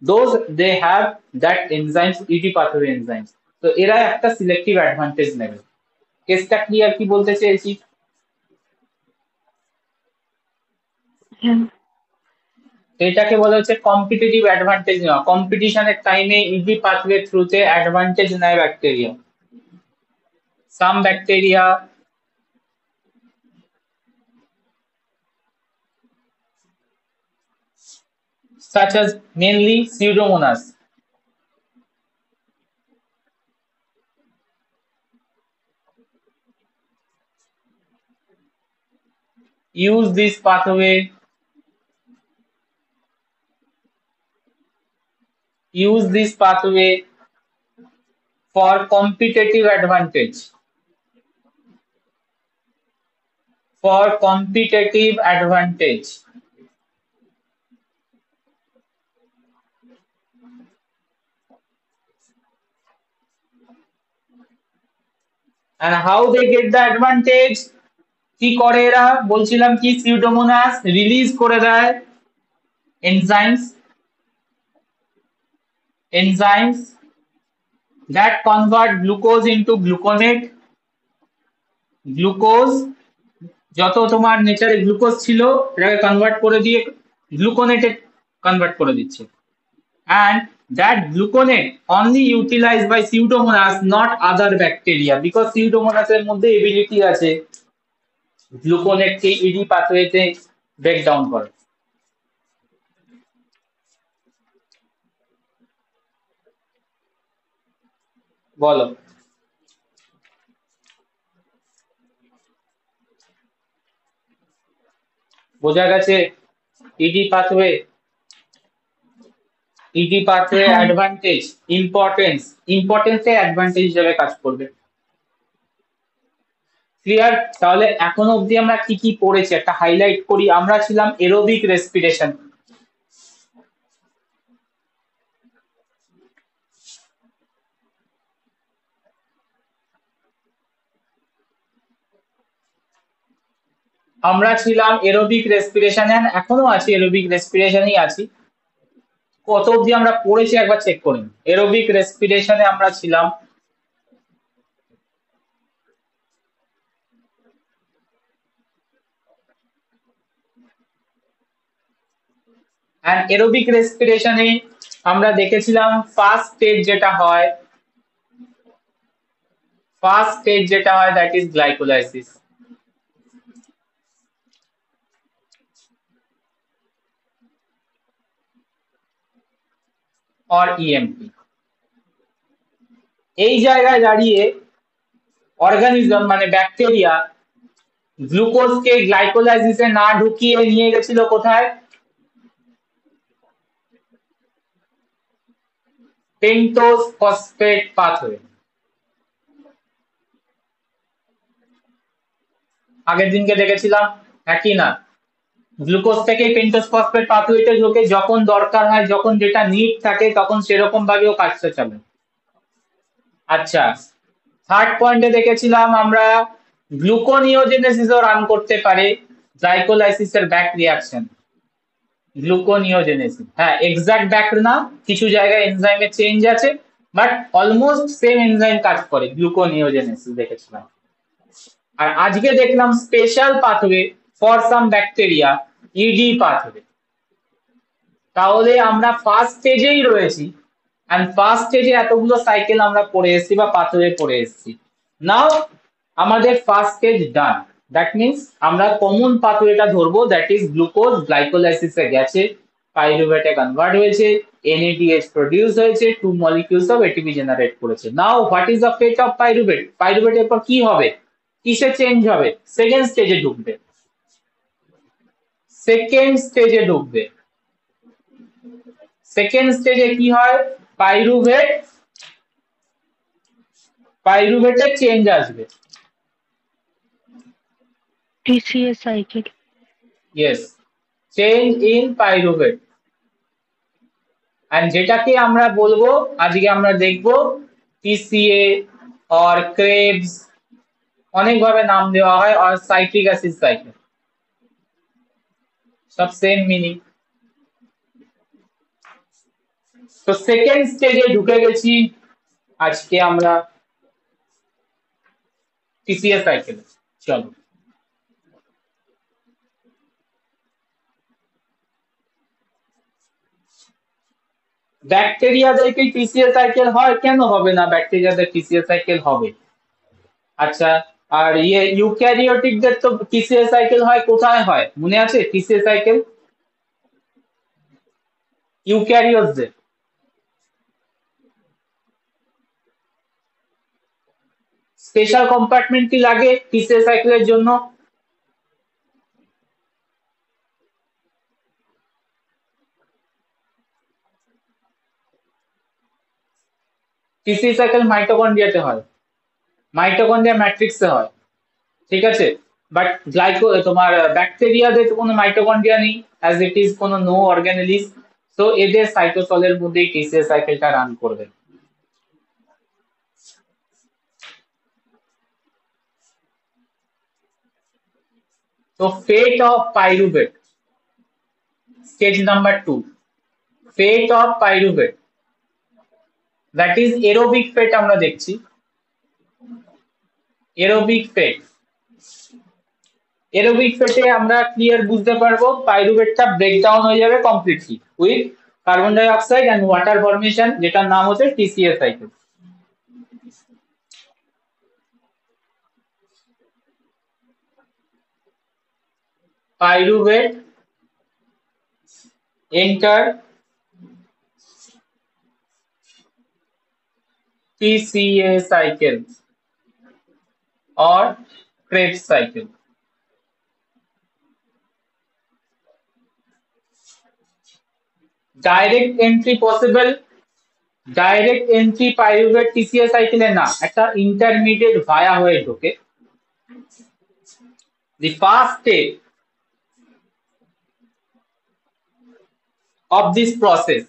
those they have that enzymes, ED pathway enzymes. তো এরা একটা সিলেক্টিভ অ্যাডভান্টেজ নেবে। কেসটা ক্লিয়ার? কি বলতে চেয়েছি, হ্যাঁ, এটাকে বলা হচ্ছে কম্পিটিটিভ অ্যাডভান্টেজ নেওয়া। কম্পিটিশনের টাইমে ইজি পাথওয়ে থ্রুতে অ্যাডভান্টেজ নেয় bacteria. Some bacteria such as mainly Pseudomonas use this pathway for competitive advantage. For competitive advantage. And how they get the advantage? কি করে এরা, বলছিলাম কি, সিউডোমোনাস রিলিজ করে দেয় enzymes that convert glucose into gluconate. Glucose যত তোমার নেচারে glucose ছিল, এটাকে কনভার্ট করে দিয়ে গ্লুকোনেটে কনভার্ট করে দিচ্ছে। And that gluconate only utilized by pseudomonas not other bacteria because pseudomonas এর মধ্যে এবিলিটি আছে গ্লুকোনেট কে ইডি পাথওয়েতে ব্রেক ডাউন করে। বলো বোঝা গেছে ইডি পাথওয়ে হ্যাঁ অ্যাডভান্টেজ ইম্পর্টেন্সে অ্যাডভান্টেজ হিসেবে কাজ করবে। ক্লিয়ার? তাহলে এখনো অবধি আমরা কি কি পড়েছি একটা হাইলাইট করি। আমরা ছিলাম এরোবিক রেসপিরেশন, এখনো আছি এরোবিক রেসপিরেশনেই আছি। কত অবধি আমরা পড়েছি একবার চেক করি। এরোবিক রেসপিরেশনে আমরা ছিলাম এরোবিক রেসপিরেশনে আমরা দেখেছিলাম ফার্স্ট স্টেজ যেটা হয় that is glycolysis or EMP. এই জায়গায় দাঁড়িয়ে অর্গানিজম মানে ব্যাকটেরিয়া গ্লুকোজকে গ্লাইকোলাইসিসে না ঢুকিয়ে নিয়ে গেছিল কোথায়? Pentose phosphate pathway. আগের দিনকে দেখেছিলাম একই না, গ্লুকোজ থেকে পেন্টোজ ফসফেট পাথওয়েতে ঢোকে, যখন দরকার হয় যখন যেটা নিড থাকে তখন সেরকম ভাবেও কাজটা চলে। আচ্ছা, থার্ড পয়েন্টে দেখেছিলাম আমরা গ্লুকোনিওজেনেসিসও রান করতে পারে গ্লাইকোলাইসিসের ব্যাক রিঅ্যাকশন। গ্লুকোনিওজেনেসিস, হ্যাঁ এক্সাক্ট ব্যাক না, কিছু জায়গায় এনজাইমে চেঞ্জ আছে বাট অলমোস্ট সেম এনজাইম কাজ করে। গ্লুকোনিওজেনেসিস দেখেছিলাম। আর আজকে দেখলাম special pathway for some bacteria, ED pathway. তাহলে আমরা ফার্স্ট স্টেজেই রয়েছি এন্ড ফার্স্ট স্টেজে এতগুলো সাইকেল আমরা পড়ে এসেছি বা পাথওয়ে পড়ে এসেছি। নাও আমাদের first stage done, that means আমরা কমন পাথওয়েটা ধরবো, দ্যাট ইজ গ্লুকোজ গ্লাইকোলাইসিসে গেছে, পাইরুভেটে কনভার্ট হয়েছে, NADH প্রডিউস হয়েছে, 2 মলিকিউলস অফ ATP জেনারেট করেছে। Now what is the fate of pyruvate? পাইরুভেটের পর কি হবে, কিসে চেঞ্জ হবে? সেকেন্ড স্টেজে ঢুকবে। সেকেন্ড স্টেজে কি হয়? পাইরুভেটে চেঞ্জ আসবে। TCA cycle. Yes, change in pyruvate. And যেটাকে আমরা বলবো, আজকে আমরা দেখবো TCA অর ক্রেবস, অনেক ভাবে নাম দেওয়া হয়, আর সাইট্রিক অ্যাসিড সাইকেল, সব সেম মিনিং। তো সেকেন্ড স্টেজে ঢুকে গেছি আজকে আমরা TCA সাইকেল। চলো, ব্যাকটেরিয়াদেরকে TCA সাইকেল হয়, কেন হবে না? ব্যাকটেরিয়াদের TCA সাইকেল হবে। আচ্ছা, আর ইউক্যারিওটিকদের তো TCA সাইকেল হয়, কোথায় হয় মনে আছে? TCA সাইকেল ইউক্যারিওটসদের স্পেশাল কম্পার্টমেন্ট কি লাগে TCA সাইকেলের জন্য? TCA সাইকেল মাইটোকন্ড্রিয়াতে হয়, মাইটোকন্ড্রিয়া ম্যাট্রিক্সে হয়, ঠিক আছে। বাট তোমার ব্যাকটেরিয়াদের তো কোনো মাইটোকন্ড্রিয়া নেই, অ্যাজ ইট ইজ কোনো নো অর্গানেলিস, তো এদের সাইটোসলের মধ্যেই TCA সাইকেলটা রান করবে। তো fate of pyruvate, stage number 2, fate of pyruvate, that is aerobic fate. আমরা দেখছি এরোবিক ফেটে আমরা ক্লিয়ার বুঝতে পারবো পাইরুভেটটা ব্রেকডাউন হয়ে যাবে completely with carbon die oxide and water formation, যেটার নাম হচ্ছে TCS cycle. Pyruvate enter TCA cycle or Krebs cycle. Direct entry possible, direct entry pyruvate TCA সাইকেলে না, একটা ইন্টারমিডিয়েট ভায়া হয়ে ঢোকে। The first step of this process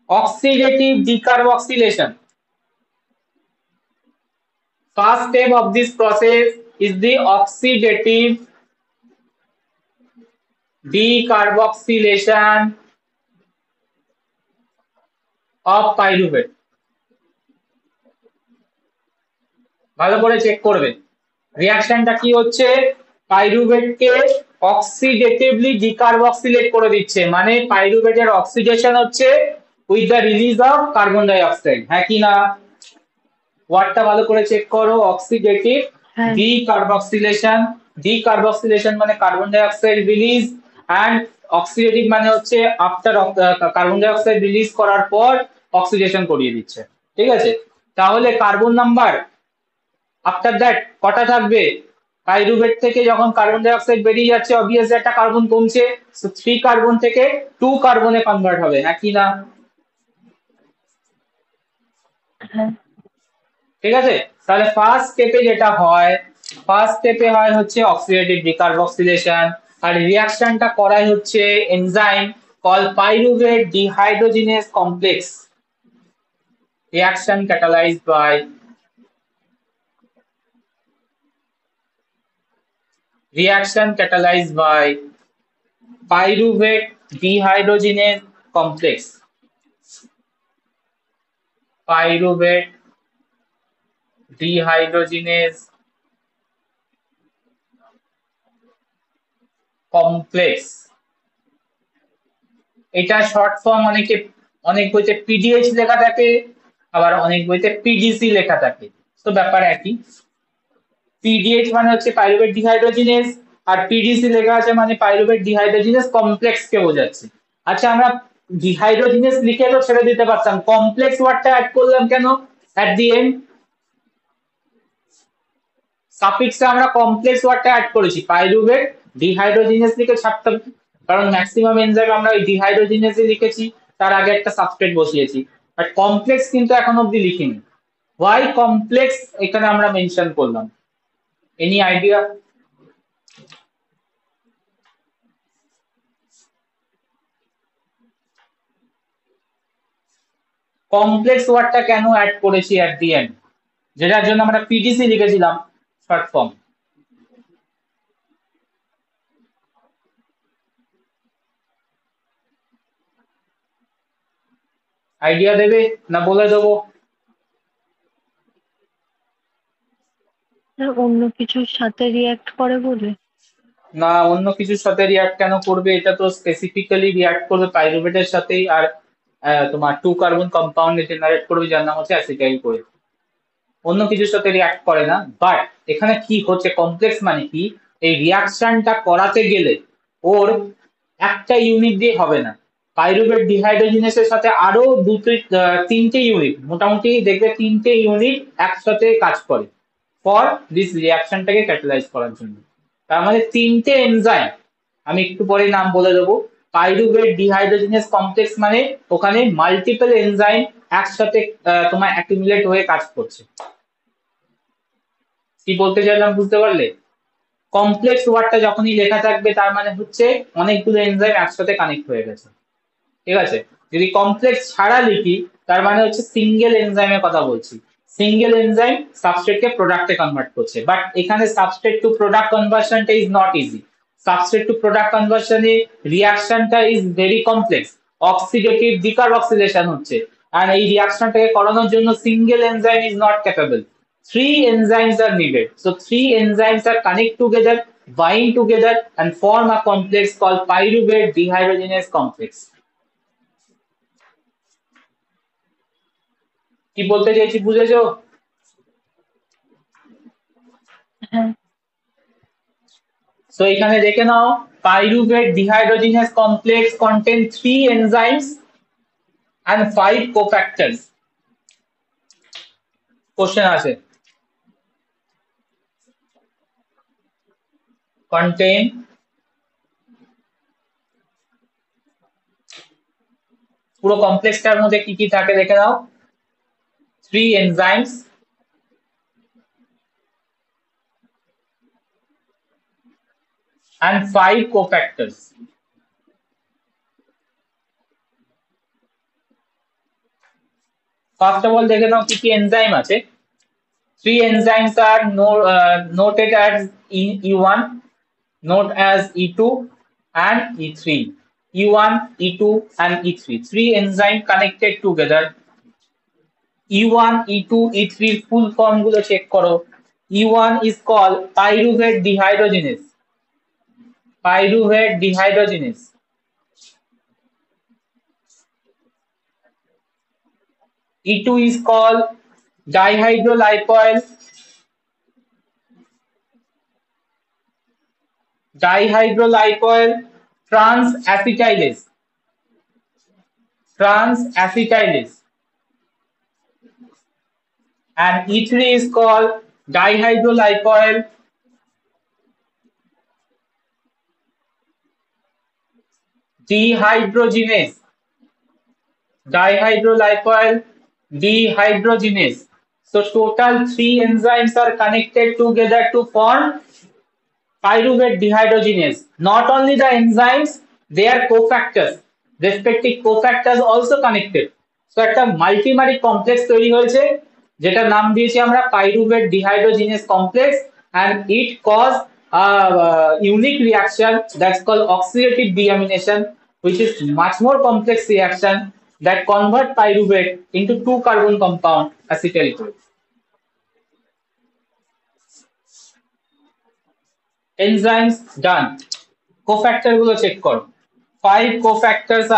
oxidative decarboxylation. First step of this process is the oxidative decarboxylation of pyruvate. ভালো করে check করবে রিঅ্যাকশনটা কি হচ্ছে। পাইরুভেটকে অক্সিডেটিভলি ডিকার্বক্সিলেট করে দিচ্ছে, মানে পাইরুভেটের অক্সিডেশন হচ্ছে with the release of carbon die অক্সাইড, হ্যাঁ কি না? ওয়ার্ডটা ভালো করে চেক করো, অক্সিডেটিভ হ্যাঁ। ডিকার্বক্সিলেশন। ডিকার্বক্সিলেশন মানে carbon die oxide release, and oxidative মানে হচ্ছে after carbon die oxide release করার পর অক্সিডেশন করিয়ে দিচ্ছে, ঠিক আছে? তাহলে কার্বন নাম্বার আফটার দ্যাট কটা থাকবে? পাইরুভেট থেকে যখন কার্বন ডাই অক্সাইড বেরিয়ে যাচ্ছে অবভিয়াসলি একটা কার্বন কমছে, 3 কার্বন থেকে 2 কার্বনে কনভার্ট হবে, হ্যাঁ কি না? হ্যাঁ। ঠিক আছে, তাহলে ফার্স্ট স্টেপে যেটা হয়, ফার্স্ট স্টেপে হয় হচ্ছে অক্সিডেটিভ ডিকার্বক্সিলেশন, আর রিঅ্যাকশনটা করাই হচ্ছে enzyme call pyruvate dehydrogenase complex. Reaction catalyzed by pyruvate dehydrogenase complex. Pyruvate dehydrogenase complex. এটা শর্ট ফর্ম অনেক বইতে পিডিএইচ লেখা থাকে, আবার অনেক বইতে পিডিসি লেখা থাকে, তো ব্যাপার একই। পিডিএইচ মানে হচ্ছে পাইরুভেট ডিহাইড্রোজিনেজ, আর পিডিসি লেখা আছে মানে পাইরুভেট ডিহাইড্রোজিনেজ কমপ্লেক্স কে বোঝাচ্ছে। আচ্ছা, আমরা ডিহাইড্রোজিনেজ লিখে তো ছেড়ে দিতে পারতাম, কমপ্লেক্স ওয়ার্ডটা অ্যাড করলাম কেন অ্যাট দি এন্ড? সাফিক্সে আমরা কমপ্লেক্স ওয়ার্ডটা অ্যাড করেছি, পাইরুভেট ডিহাইড্রোজিনেজ লিখে ছাড়তাম, কারণ ম্যাক্সিমাম এনজাইম আমরা ওই ডিহাইড্রোজিনেজে লিখেছি, তার আগে একটা সাবস্ট্রেট বসিয়েছি, বাট কমপ্লেক্স কিন্তু এখন অব্দি লিখিনি। ওয়াই কমপ্লেক্স এখানে আমরা মেনশন করলাম? Any idea? কমপ্লেক্স ওয়ার্ডটা কেন অ্যাড করেছি অ্যাট দি এন্ড, যেটার জন্য আমরা পিডিসি লিখেছিলাম শর্ট ফর্ম? আইডিয়া দেবে না বলে দেবো? অন্য কিছুর সাথে রিয়াক্ট করে বলে? না, অন্য কিছুর সাথে রিয়াক্ট কেন করবে? এটা তো স্পেসিফিক্যালি রিয়াক্ট করবে পাইরুভেটের সাথেই, আর তোমার 2 কার্বন কম্পাউন্ড জেনারেট করবে যার নাম হচ্ছে অ্যাসিটাইল কোয়েন। অন্য কিছুর সাথে রিয়াক্ট করে না। বাট এখানে কি হচ্ছে, কমপ্লেক্স মানে কি, এই রিয়াকশনটা করাতে গেলে ওর একটা ইউনিট দিয়ে হবে না, পাইরুভেট ডিহাইড্রোজিনেসের সাথে আরো 3টে ইউনিট, মোটামুটি দেখবে 3টে ইউনিট একসাথে কাজ করে ফর দিস রিয়াকশনটাকে ক্যাটালাইজ করার জন্য। তার মানে 3টে এনজাইম, আমি একটু পরে নাম বলে দেবো। পাইরুভেট ডিহাইড্রোজিনেস কমপ্লেক্স মানে ওখানে মাল্টিপল এনজাইম একসাথে তোমার অ্যাকুমুলেট হয়ে কাজ করছে। কি বলতে চাইলাম বুঝতে পারলে? কমপ্লেক্স ওয়ার্ডটা যখনই লেখা থাকবে তার মানে হচ্ছে অনেকগুলো এনজাইম একসাথে কানেক্ট হয়ে গেছে, ঠিক আছে? যদি কমপ্লেক্স ছাড়া লিখি তার মানে হচ্ছে সিঙ্গেল এনজাইমের কথা বলছি, সিঙ্গেল এনজাইম সাবস্ট্রেটকে প্রোডাক্টে কনভার্ট করছে। বাট এখানে সাবস্ট্রেট টু প্রোডাক্ট কনভার্সনটা is not easy. Substrate to product কনভার্সনে রিঅ্যাকশনটা is very complex, oxidative decarboxylation হচ্ছে, আর এই রিঅ্যাকশনটাকে করানোর জন্য single enzyme is not capable. Three enzymes are needed. So three enzymes are connect together, bind together, and form a complex called pyruvate dehydrogenase complex. কি বলতে চাইছি বুঝেছো? হ্যাঁ So এখানে দেখে নাও, pyruvate dehydrogenase complex contain three enzymes and five cofactors. Question আছে, contain পুরো কমপ্লেক্সটার মধ্যে কি কি থাকে দেখে নাও। Three enzymes and five cofactors. First of all দেখে নাও কি কি এনজাইম আছে। Three enzymes are noted as E1, noted as E2 and E3. E1, E2 and E3. Three enzymes connected together. E1, E2, E3 full form গুলো check করো। E1 is called pyruvate dehydrogenase. Pyruvate dehydrogenase. E2 is called dihydrolipoyl transacetylase. And E3 is called dihydrolipoyl dehydrogenase. So total three enzymes are connected together to form pyruvate dehydrogenase. Not only the enzymes, they are cofactors. Respective cofactors also connected. So একটা মাল্টিমারি complex তৈরি হয়েছে যেটার নাম দিয়েছি আমরা pyruvate dehydrogenase complex, and it cause a unique reaction that's called oxidative deamination, which is much more complex reaction that convert pyruvate into two carbon compound acetyl. Enzymes done. Cofactor গুলো check করো। Five cofactors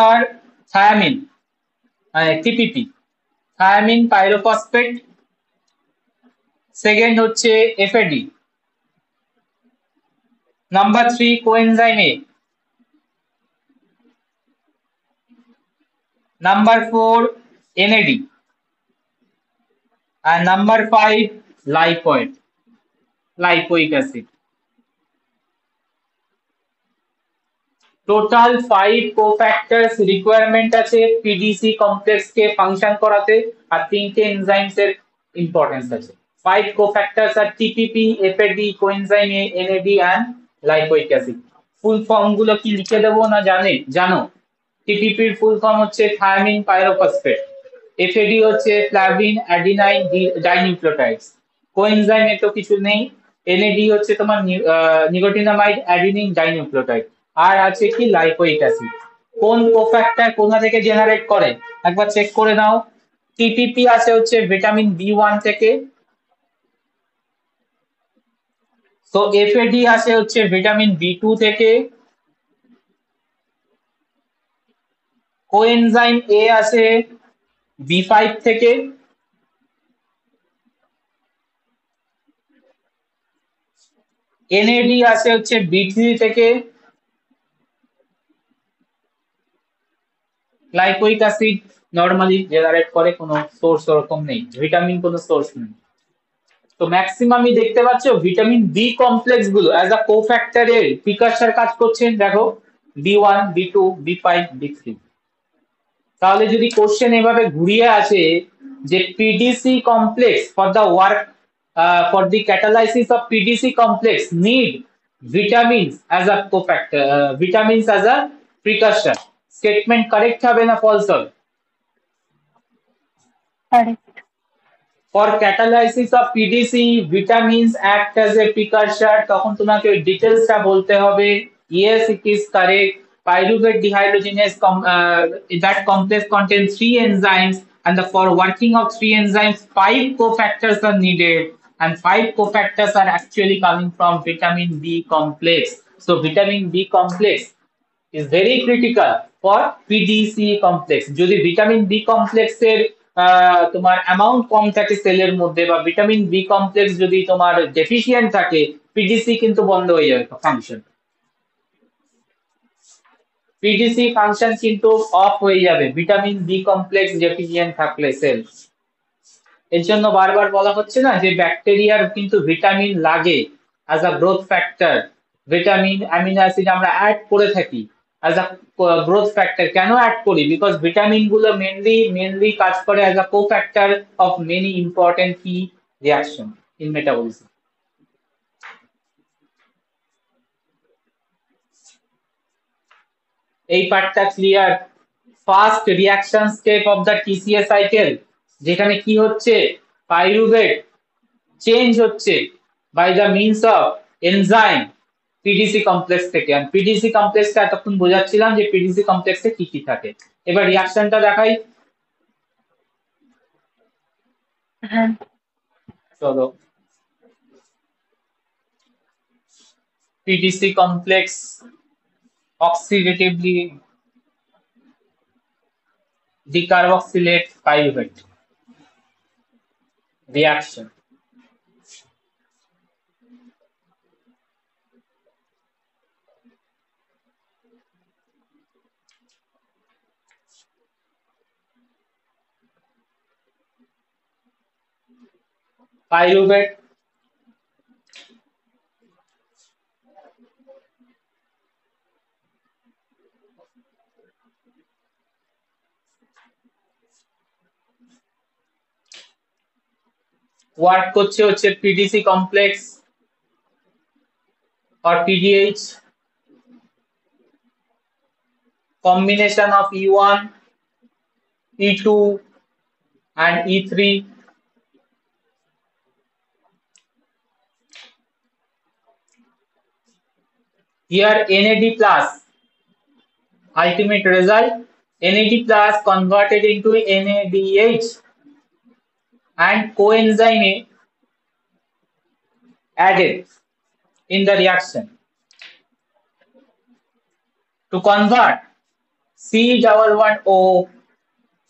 are thiamine, TPP, thiamine pyrophosphate. Second হচ্ছে FAD. Number 3 coenzyme A. Number 4 NAD. And number 5 lipoic acid. Total 5 cofactors requirement আছে PDC complex কে function করাতে, আর তিনটে enzymes এর importance আছে। 5 cofactors are TPP, FAD, coenzyme A, NAD and lipoic acid. Full form গুলো কি লিখে দেবো না জানো? TPP এর ফুল ফর্ম হচ্ছে thiamine pyrophosphate, FAD হচ্ছে flavin adenine dinucleotides, coenzyme এ তো কিছু নেই, NAD হচ্ছে তোমার nicotinamide adenine dinucleotide, আর আছে কি লাইপোইক অ্যাসিড। কোন কোফ্যাক্টর কোথা থেকে জেনারেট করে একবার চেক করে নাও। টিপিপি আছে হচ্ছে ভিটামিন B1 থেকে, সো FAD আছে হচ্ছে ভিটামিন B2 থেকে, কোএনজাইম A আছে B5 থেকে, NAD আছে হচ্ছে B3 থেকে, লাইপোইক অ্যাসিড নরমালি জেনারেট করে, কোনো সোর্স ওরকম নেই, ভিটামিন কোনো সোর্স নেই। তো ম্যাক্সিমামই দেখতে পাচ্ছ ভিটামিন বি কমপ্লেক্স গুলো অ্যাজ আ কোফ্যাক্টরের প্রিকারসর কাজ করছেন। দেখো B1, B2, B5, B3। তাহলে যদি কোশ্চেন এভাবে ঘুরিয়ে আসে যে PDC complex for the work for the ক্যাটালাইসিস of PDC complex need vitamins as a cofactor, vitamins as a precursor, statement correct হবে না false হবে? Correct. For catalysis of PDC, vitamins act as a precursor. তখন তোমাকে ওই ডিটেলসটা বলতে হবে। Yes, it is correct. pyruvate dehydrogenase that complex contains 3 enzymes, and for working of 3 enzymes 5 cofactors are needed, and 5 cofactors are actually coming from vitamin B complex. So vitamin B complex is very critical for PDC complex. যদি vitamin B কমপ্লেক্সের তোমার amount কম থাকে সেলের মধ্যে, বা vitamin B complex যদি তোমার deficient থাকে, পিডিসি কিন্তু বন্ধ হয়ে যাবে ফাংশন। পিডিসি ফাংশন কিন্তু অফ হয়ে যাবে ভিটামিন বি কমপ্লেক্স ডেফিসিয়েন্ট থাকলে সেল। এর জন্য বারবার বলা হচ্ছে না যে ব্যাকটেরিয়ার কিন্তু ভিটামিন লাগে as a growth factor. Vitamin amino acid আমরা অ্যাড করে থাকি অ্যাজ আ গ্রোথ ফ্যাক্টর। কেন অ্যাড করি? বিকজ ভিটামিন গুলো মেনলি কাজ করে as a cofactor of many important কি রিয়াকশন ইন মেটাবলিজম। এই পার্টটা clear? First reaction step of the TCA cycle, যেখানে কি হচ্ছে, পাইরুভেট চেঞ্জ হচ্ছে by the means of enzyme PDC complex থেকে। আর পিডিসি কমপ্লেক্সটা এতক্ষণ বোঝাচ্ছিলাম যে পিডিসি কমপ্লেক্সে কি কি থাকে। এবার রিয়াকশনটা দেখাই, হ্যাঁ চলো। PDC complex oxidatively decarboxylate pyruvate reaction. Pyruvate work করছে হচ্ছে PDC complex or PDH, combination of E1, E2 and E3. Here NAD plus, ultimate result NAD plus converted into NADH and coenzyme added in the reaction to convert C11O,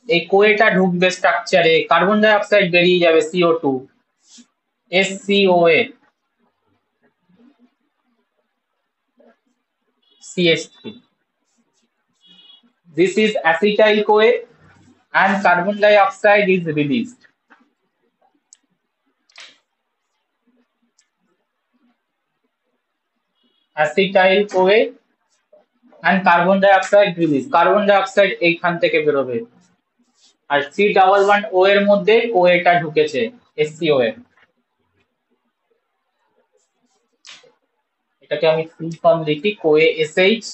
এই কোয়েটা ঢুকবে স্ট্রাকচারে, carbon die oxide বেরিয়ে যাবে CO2, SCOA, CH3. This is acetyl CoA and carbon dioxide is released. Acetyl CoA and carbon dioxide release. Carbon dioxide এইখান থেকে বেরোবে, আর C11O এর মধ্যে কোয়েটা ঢুকেছে, SCOA। এটাকে আমি ফুল ফর্ম লিখি কোয়ে SH,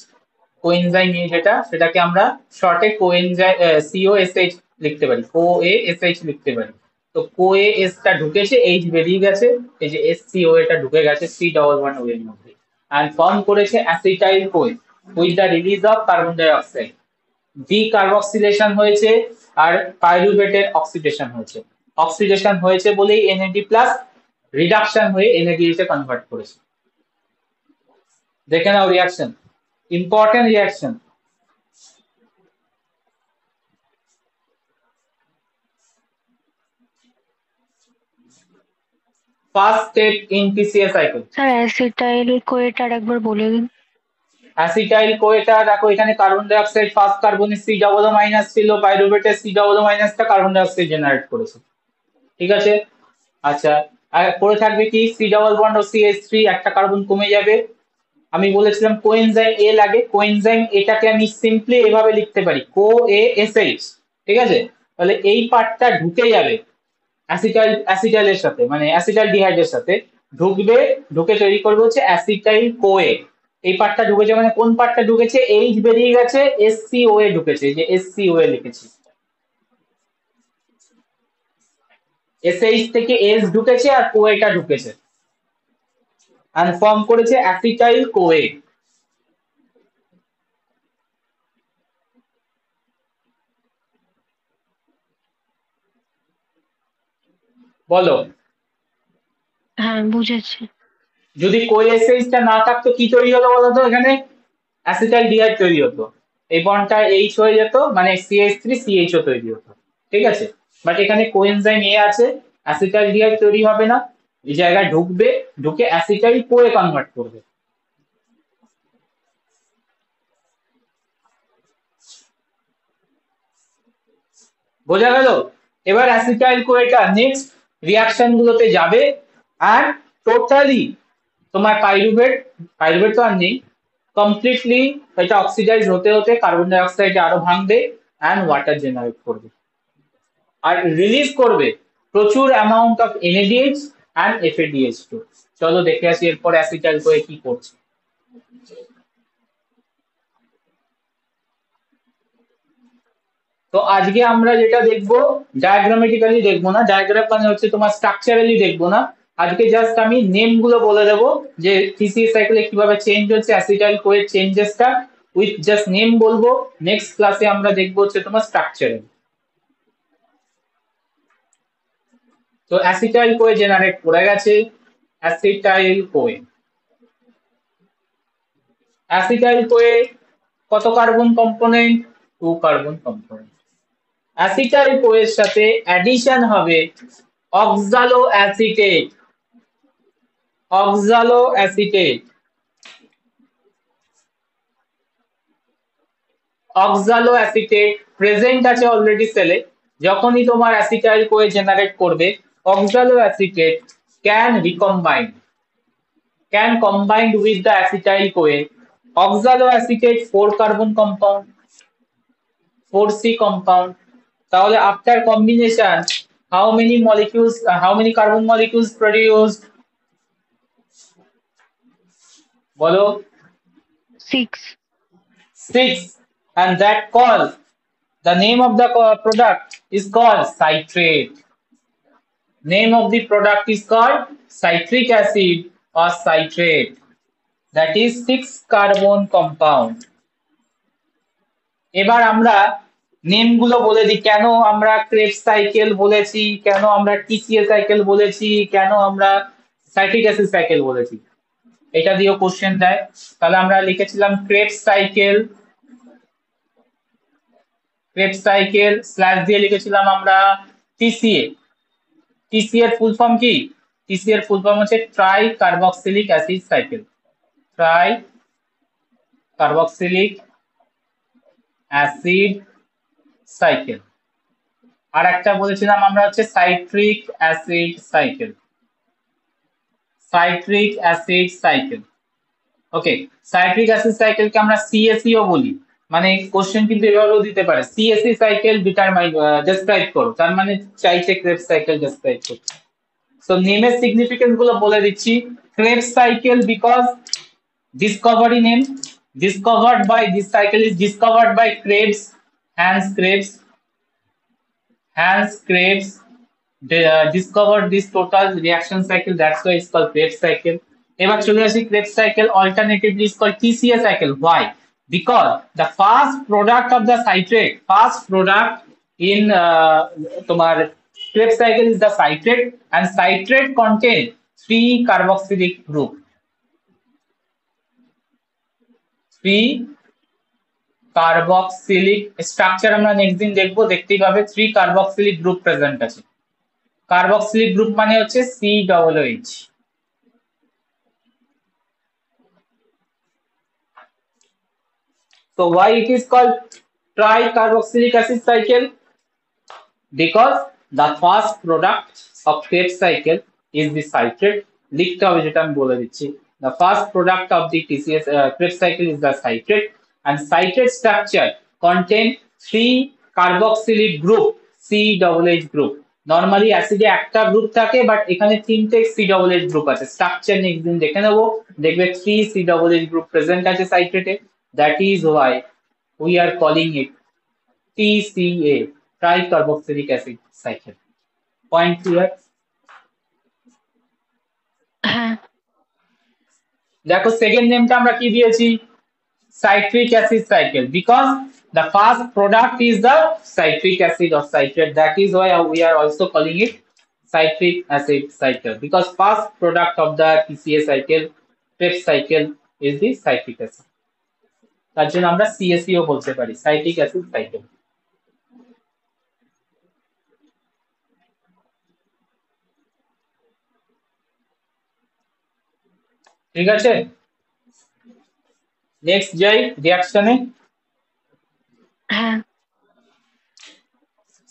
কোএনজাইম এ যেটা, সেটাকে আমরা শর্টে কোএনজাইম COSH লিখতে পারি, COASH লিখতে পারি। তো CoAS টা ঢুকেছে, H বেরিয়ে গেছে, এই যে SCOA টা ঢুকে গেছে C11O এর মধ্যে, and ফর্ম করেছে acetyl CoA with the release of carbon die oxide. Decarboxylation হয়েছে আর পাইরুভেটের অক্সিডেশন হয়েছে। অক্সিডেশন হয়েছে বলেই NAD প্লাস রিডাকশন হয়ে NADH এ কনভার্ট করেছে। দেখে নাও reaction, important reaction. First step in PCA cycle. Sir acetyl কোয়েটার একবার বলে দিন। অ্যাসিটাইল কোয়েটা দেখো, এখানে কার্বন ডাই অক্সাইড ফার্স্ট কার্বনে C++ ছিল, পাইরুভেটের C+- টা কার্বন ডাই অক্সাইড জেনারেট করেছে, ঠিক আছে। আচ্ছা, আর পড়ে থাকবে কি C ডাবল বন্ড ও CH3, একটা কার্বন কমে যাবে। আমি বলেছিলাম কোএনজাইম এ লাগে, কোএনজাইম এটাকে আমি সিম্পলি এভাবে লিখতে পারি CoASH, ঠিক আছে। তাহলে এই পার্টটা ঢুকে যাবে অ্যাসিটাইলের সাথে, মানে অ্যাসিটালডিহাইডের সাথে ঢুকবে, ঢুকে তৈরি করবে হচ্ছে অ্যাসিটাইল কোয়ে। এই পার্টটা ঢুকেছে, মানে কোন পার্টটা ঢুকেছে, H বেরিয়ে গেছে, SCOA ঢুকেছে, এই যে SCOA লিখেছি, SH থেকে S ঢুকেছে আর কোয়েটা ঢুকেছে, and ফর্ম করেছে অ্যাসিটাইল কোয়ে। বলো। হ্যাঁ বুঝেছি। যদি কোএসএইচটা না থাকতো কি তৈরি হলো বলো তো, এখানে অ্যাসিটাইলডিহাইড তৈরি হতো, এই বন্ডটা এইচ হয়ে যেত, মানে CH3CHO তৈরি হতো, ঠিক আছে। বাট এখানে কোএনজাইম এ আছে, অ্যাসিটাইলডিহাইড তৈরি হবে না, এই জায়গায় ঢুকবে, ঢুকে অ্যাসিটাইল কোয়ে কনভার্ট করবে। বোঝা গেল? এবার অ্যাসিটাইল কোয়েটা নেক্সট রিয়াকশন গুলোতে যাবে, আর টোটালি তোমার পাইরুভেট, পাইরুভেট তো আর নেই, কমপ্লিটলি এটা অক্সিডাইজ হতে হতে কার্বন ডাই অক্সাইড আরো ভাঙবে অ্যান্ড ওয়াটার জেনারেট করবে, আর রিলিজ করবে প্রচুর amount of NADH and FADH2। চলো দেখে আসি এরপর অ্যাসিটাইল কোয়ে কি করছে। তো আজকে আমরা যেটা দেখবো, ডায়াগ্রামেটিক্যালি দেখবো না, ডায়াগ্রাম মানে হচ্ছে তোমার স্ট্রাকচারালি দেখবো না, আজকে জাস্ট আমি নেম গুলো বলে দেবো যে TCA সাইকেলে কিভাবে চেঞ্জ হচ্ছে অ্যাসিটাইল কোয়ের চেঞ্জেসটা, উইথ জাস্ট নেম বলবো। নেক্সট ক্লাসে আমরা দেখবো হচ্ছে তোমার স্ট্রাকচারাল। তো অ্যাসিটাইল কোয়ে জেনারেট করে গেছে, অ্যাসিটাইল কোয়ে, অ্যাসিটাইল কোয়ে কত carbon component, 2 carbon component. Acetyl কোয়ের সাথে অ্যাডিশন হবে oxaloacetate, oxaloacetate, oxaloacetate present আছে অলরেডি সেলে। যখনই তোমার অ্যাসিটাইল কোয়ে জেনারেট করবে, oxaloacetate can recombine, can combined with the acetyl CoA. Oxaloacetate 4 carbon compound, 4C compound. তাহলে after combination, how many molecules, how many carbon molecules produced? বলো। 6। 6, and that called, the name of the product is called citrate. Name of the product is called citric acid or citrate. That is 6 carbon compound. এবার আমরা name গুলো বলে দিই, কেন আমরা Krebs cycle বলেছি, কেন আমরা TCA সাইকেল বলেছি, কেন আমরা সাইট্রিক অ্যাসিড সাইকেল বলেছি, এটা দিয়েও কোশ্চেন দেয়। তাহলে আমরা লিখেছিলাম Krebs cycle, Krebs cycle slash দিয়ে লিখেছিলাম আমরা TCA। TCA এর ফুল ফর্ম কি? TCA এর ফুল ফর্ম হচ্ছে tricarboxylic acid cycle, tricarboxylic acid cycle. আর একটা বলেছিলাম আমরা হচ্ছে citric acid cycle, citric acid cycle. Okay, citric acid সাইকেলকে আমরা CAC ও বলি, মানে কোশ্চেন কিন্তু এভাবেও দিতে পারে, CAC সাইকেল ডিটারমাইন, ডেসক্রাইব করো, তার মানে চাইছে ক্রেবস সাইকেল ডেসক্রাইব করতে। সো নেমের সিগনিফিকেন্স গুলো বলে দিচ্ছি। Krebs cycle because discovery name, discovered by, this cycle is discovered by Krebs, Hans Krebs, Hans Krebs discovered this total reaction cycle, that's why it's called Krebs cycle. এবার চলে আসি Krebs cycle alternatively is called TCA cycle. Why? Because the first product of the citrate, first product in তোমার Krebs cycle is the citrate, and citrate contain 3 carboxylic group, 3 carboxylic structure আমরা next দিন দেখবো, দেখতেই পাবে 3 carboxylic group present আছে। Carboxylic group মানে হচ্ছে COOH। So why it is called tricarboxylic acid cycle? Because the first product of Krebs cycle is the citrate. লিখতে হবে যেটা আমি বলে দিচ্ছি, the first product of the TCS Krebs cycle is the citrate, and citrate structure contain 3 carboxylic group, COOH group. Normally অ্যাসিডে একটা group থাকে, but এখানে 3টে COOH গ্রুপ আছে। স্ট্রাকচার নেক্সট দিন দেখে নেবো, দেখবে 3 COOH গ্রুপ প্রেজেন্ট আছে সাইট্রেটে। That is why we are calling it TCA, tricarboxylic acid cycle. Point clear? হ্যাঁ। দেখো সেকেন্ড নেমটা আমরা কি দিয়েছি, citric acid cycle, because the first product is the citric acid or citrate, that is why we are also calling it citric acid cycle, because first product of the TCA cycle, Krebs cycle, is the citric acid. তার জন্য আমরা CACO বলতে পারি, citric acid cycle. ঠিক আছে, next যাই রিঅ্যাকশনে। হ্যাঁ,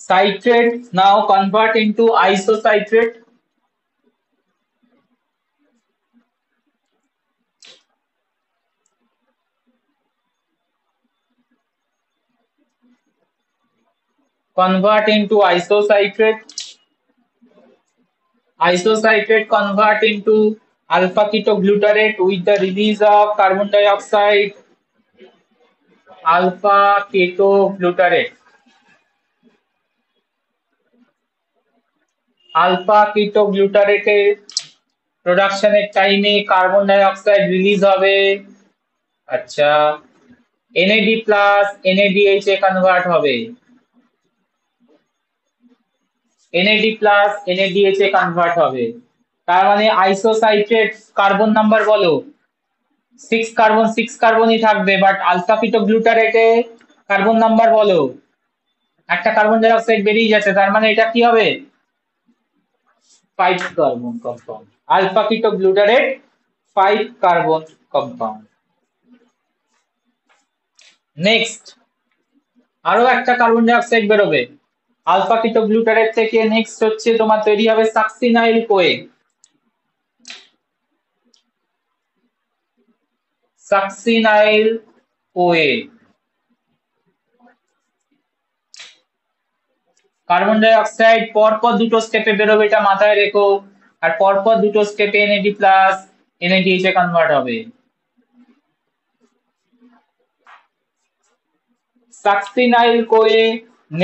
Citrate now convert into isocitrate. Convert into isocitrate. Isocitrate convert into alpha ketoglutarate with the release of carbon dioxide, alpha ketoglutarate. Alpha ketoglutarate প্রোডাকশনের টাইমে কার্বন ডাই অক্সাইড রিলিজ হবে। আচ্ছা, NAD plus NADH এ convert হবে, NAD plus NADH এ convert হবে। তার মানে আইসোসাইট্রেট কার্বন নাম্বার বলো, 6 কার্বনই থাকবে, বাট আলফা কিটোগ্লুটারেটে কার্বন নাম্বার বলো, একটা কার্বন ডাই অক্সাইড বেরিয়ে যাচ্ছে, তার মানে এটা কি হবে? 5 carbon compound. Alpha ketoglutarate 5 carbon compound. Next আরো একটা কার্বন ডাই অক্সাইড বেরোবে আলফা কিটোগ্লুটারেট থেকে। নেক্সট হচ্ছে তোমার তৈরি হবে succinyl CoA. Succinyl CoA carbon die অক্সাইড পরপর দুটো স্টেপে বেরোবে, এটা মাথায় রেখো। আর পরপর দুটো স্টেপে NAD প্লাস NADH এ কনভার্ট হবে। Succinyl CoA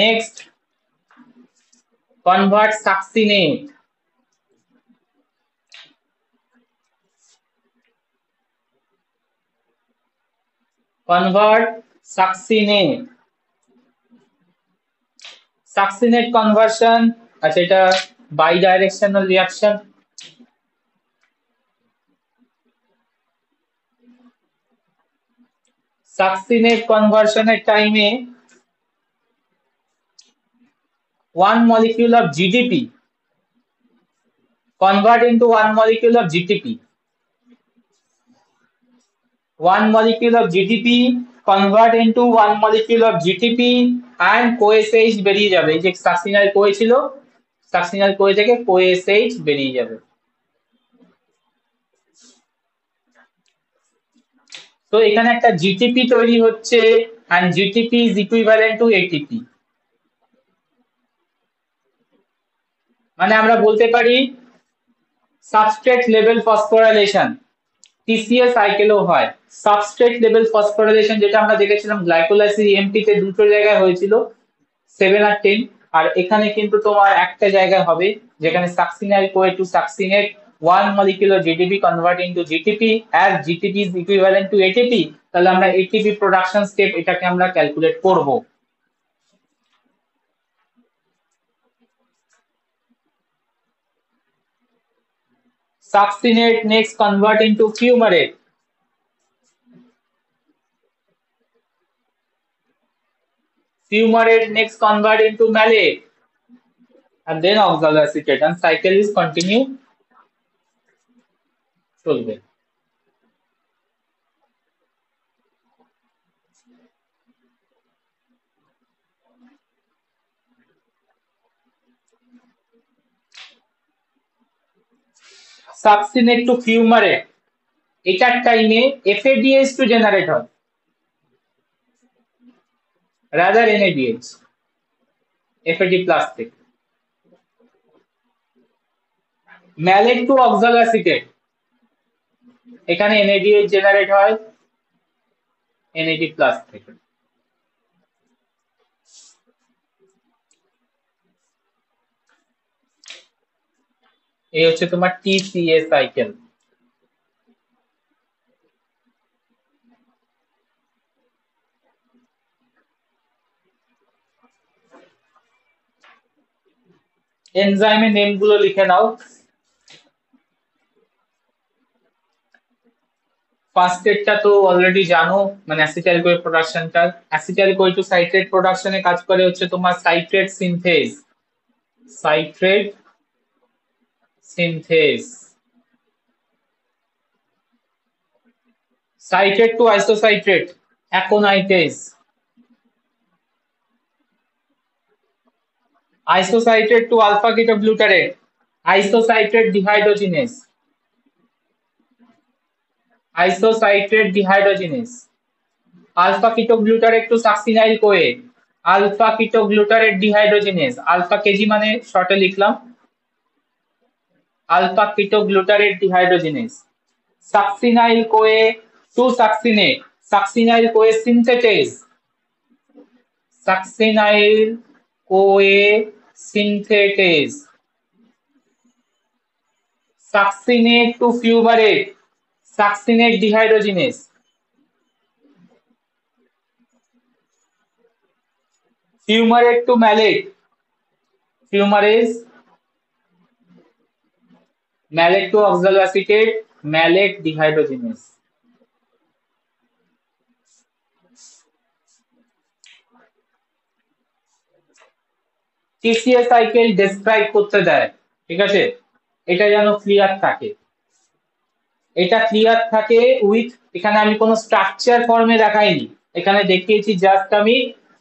next convert succinate. Convert succinate. Succinate conversion, আচ্ছা এটা বাই ডাইরেকশনাল রিঅ্যাকশন। সাকসিনেট কনভার্সনের টাইমে 1 molecule of GDP convert into 1 molecule of GTP. 1 molecule of GDP convert into 1 molecule of GTP and CoSH বেরিয়ে যাবে। এই যে succinyl Koi ছিল, succinyl Koi থেকে CoSH বেরিয়ে যাবে। তো এখানে একটা GTP তৈরি হচ্ছে and GTP is equivalent to ATP। মানে আমরা বলতে পারি সাবস্ট্রেট লেভেল ফসফোরাইলেশন TCA সাইকেলও হয়। সাবস্ট্রেট লেভেল ফসফোরাইলেশন যেটা আমরা দেখেছিলাম গ্লাইকোলাইসিস EMP তে দুটো জায়গায় হয়েছিল, 7 আর 10, আর এখানে কিন্তু তোমার একটা জায়গায় হবে, যেখানে succinyl CoA to succinate 1 molecule of GDP convert into GTP as GTP is equivalent to ATP, তাহলে আমরা ATP প্রোডাকশন স্টেপ এটাকে আমরা ক্যালকুলেট করব। Succinate next convert into fumarate. Fumarate next convert into malate, and then oxaloacetate, and cycle is continue চলবে। Succinate to fumarate, এটার টাইমে FADH2 generate হয়, rather NADH, FAD plus থেকে। ম্যালেট টু অক্সালোঅ্যাসিটেট, এখানে NADH generate হয় NAD plus থেকে। এই হচ্ছে তোমার TCA সাইকেল। এনজাইমের নেম গুলো লিখে নাও। ফার্স্ট এডটা তো অলরেডি জানো, মানে অ্যাসিটাইল কোয়ের প্রোডাকশনটা। অ্যাসিটাইল কোয়ে টু সাইট্রেট প্রোডাকশনে কাজ করে হচ্ছে তোমার citrate synthase. Citrate synthase. Citrate to isocitrate aconitase. Isocitrate to alpha ketoglutarate isocitrate dehydrogenase. Isocitrate dehydrogenase. Alpha ketoglutarate to succinyl CoA alpha ketoglutarate dehydrogenase. Alpha KG মানে শর্টে লিখলাম alpha ketoglutarate dehydrogenase. Succinyl CoA to succinate succinyl CoA synthetase. Succinyl CoA synthetase. Succinate to fumarate succinate dehydrogenase. Fumarate to malate fumarase. Malate to অক্সালোঅ্যাসিটেট mallet dehydrogenase. TCA cycle describe করতে দেয়, ঠিক আছে, এটা যেন clear থাকে। এটা ক্লিয়ার থাকে with, এখানে আমি কোনো স্ট্রাকচার ফর্মে দেখাইনি, এখানে দেখিয়েছি জাস্ট আমি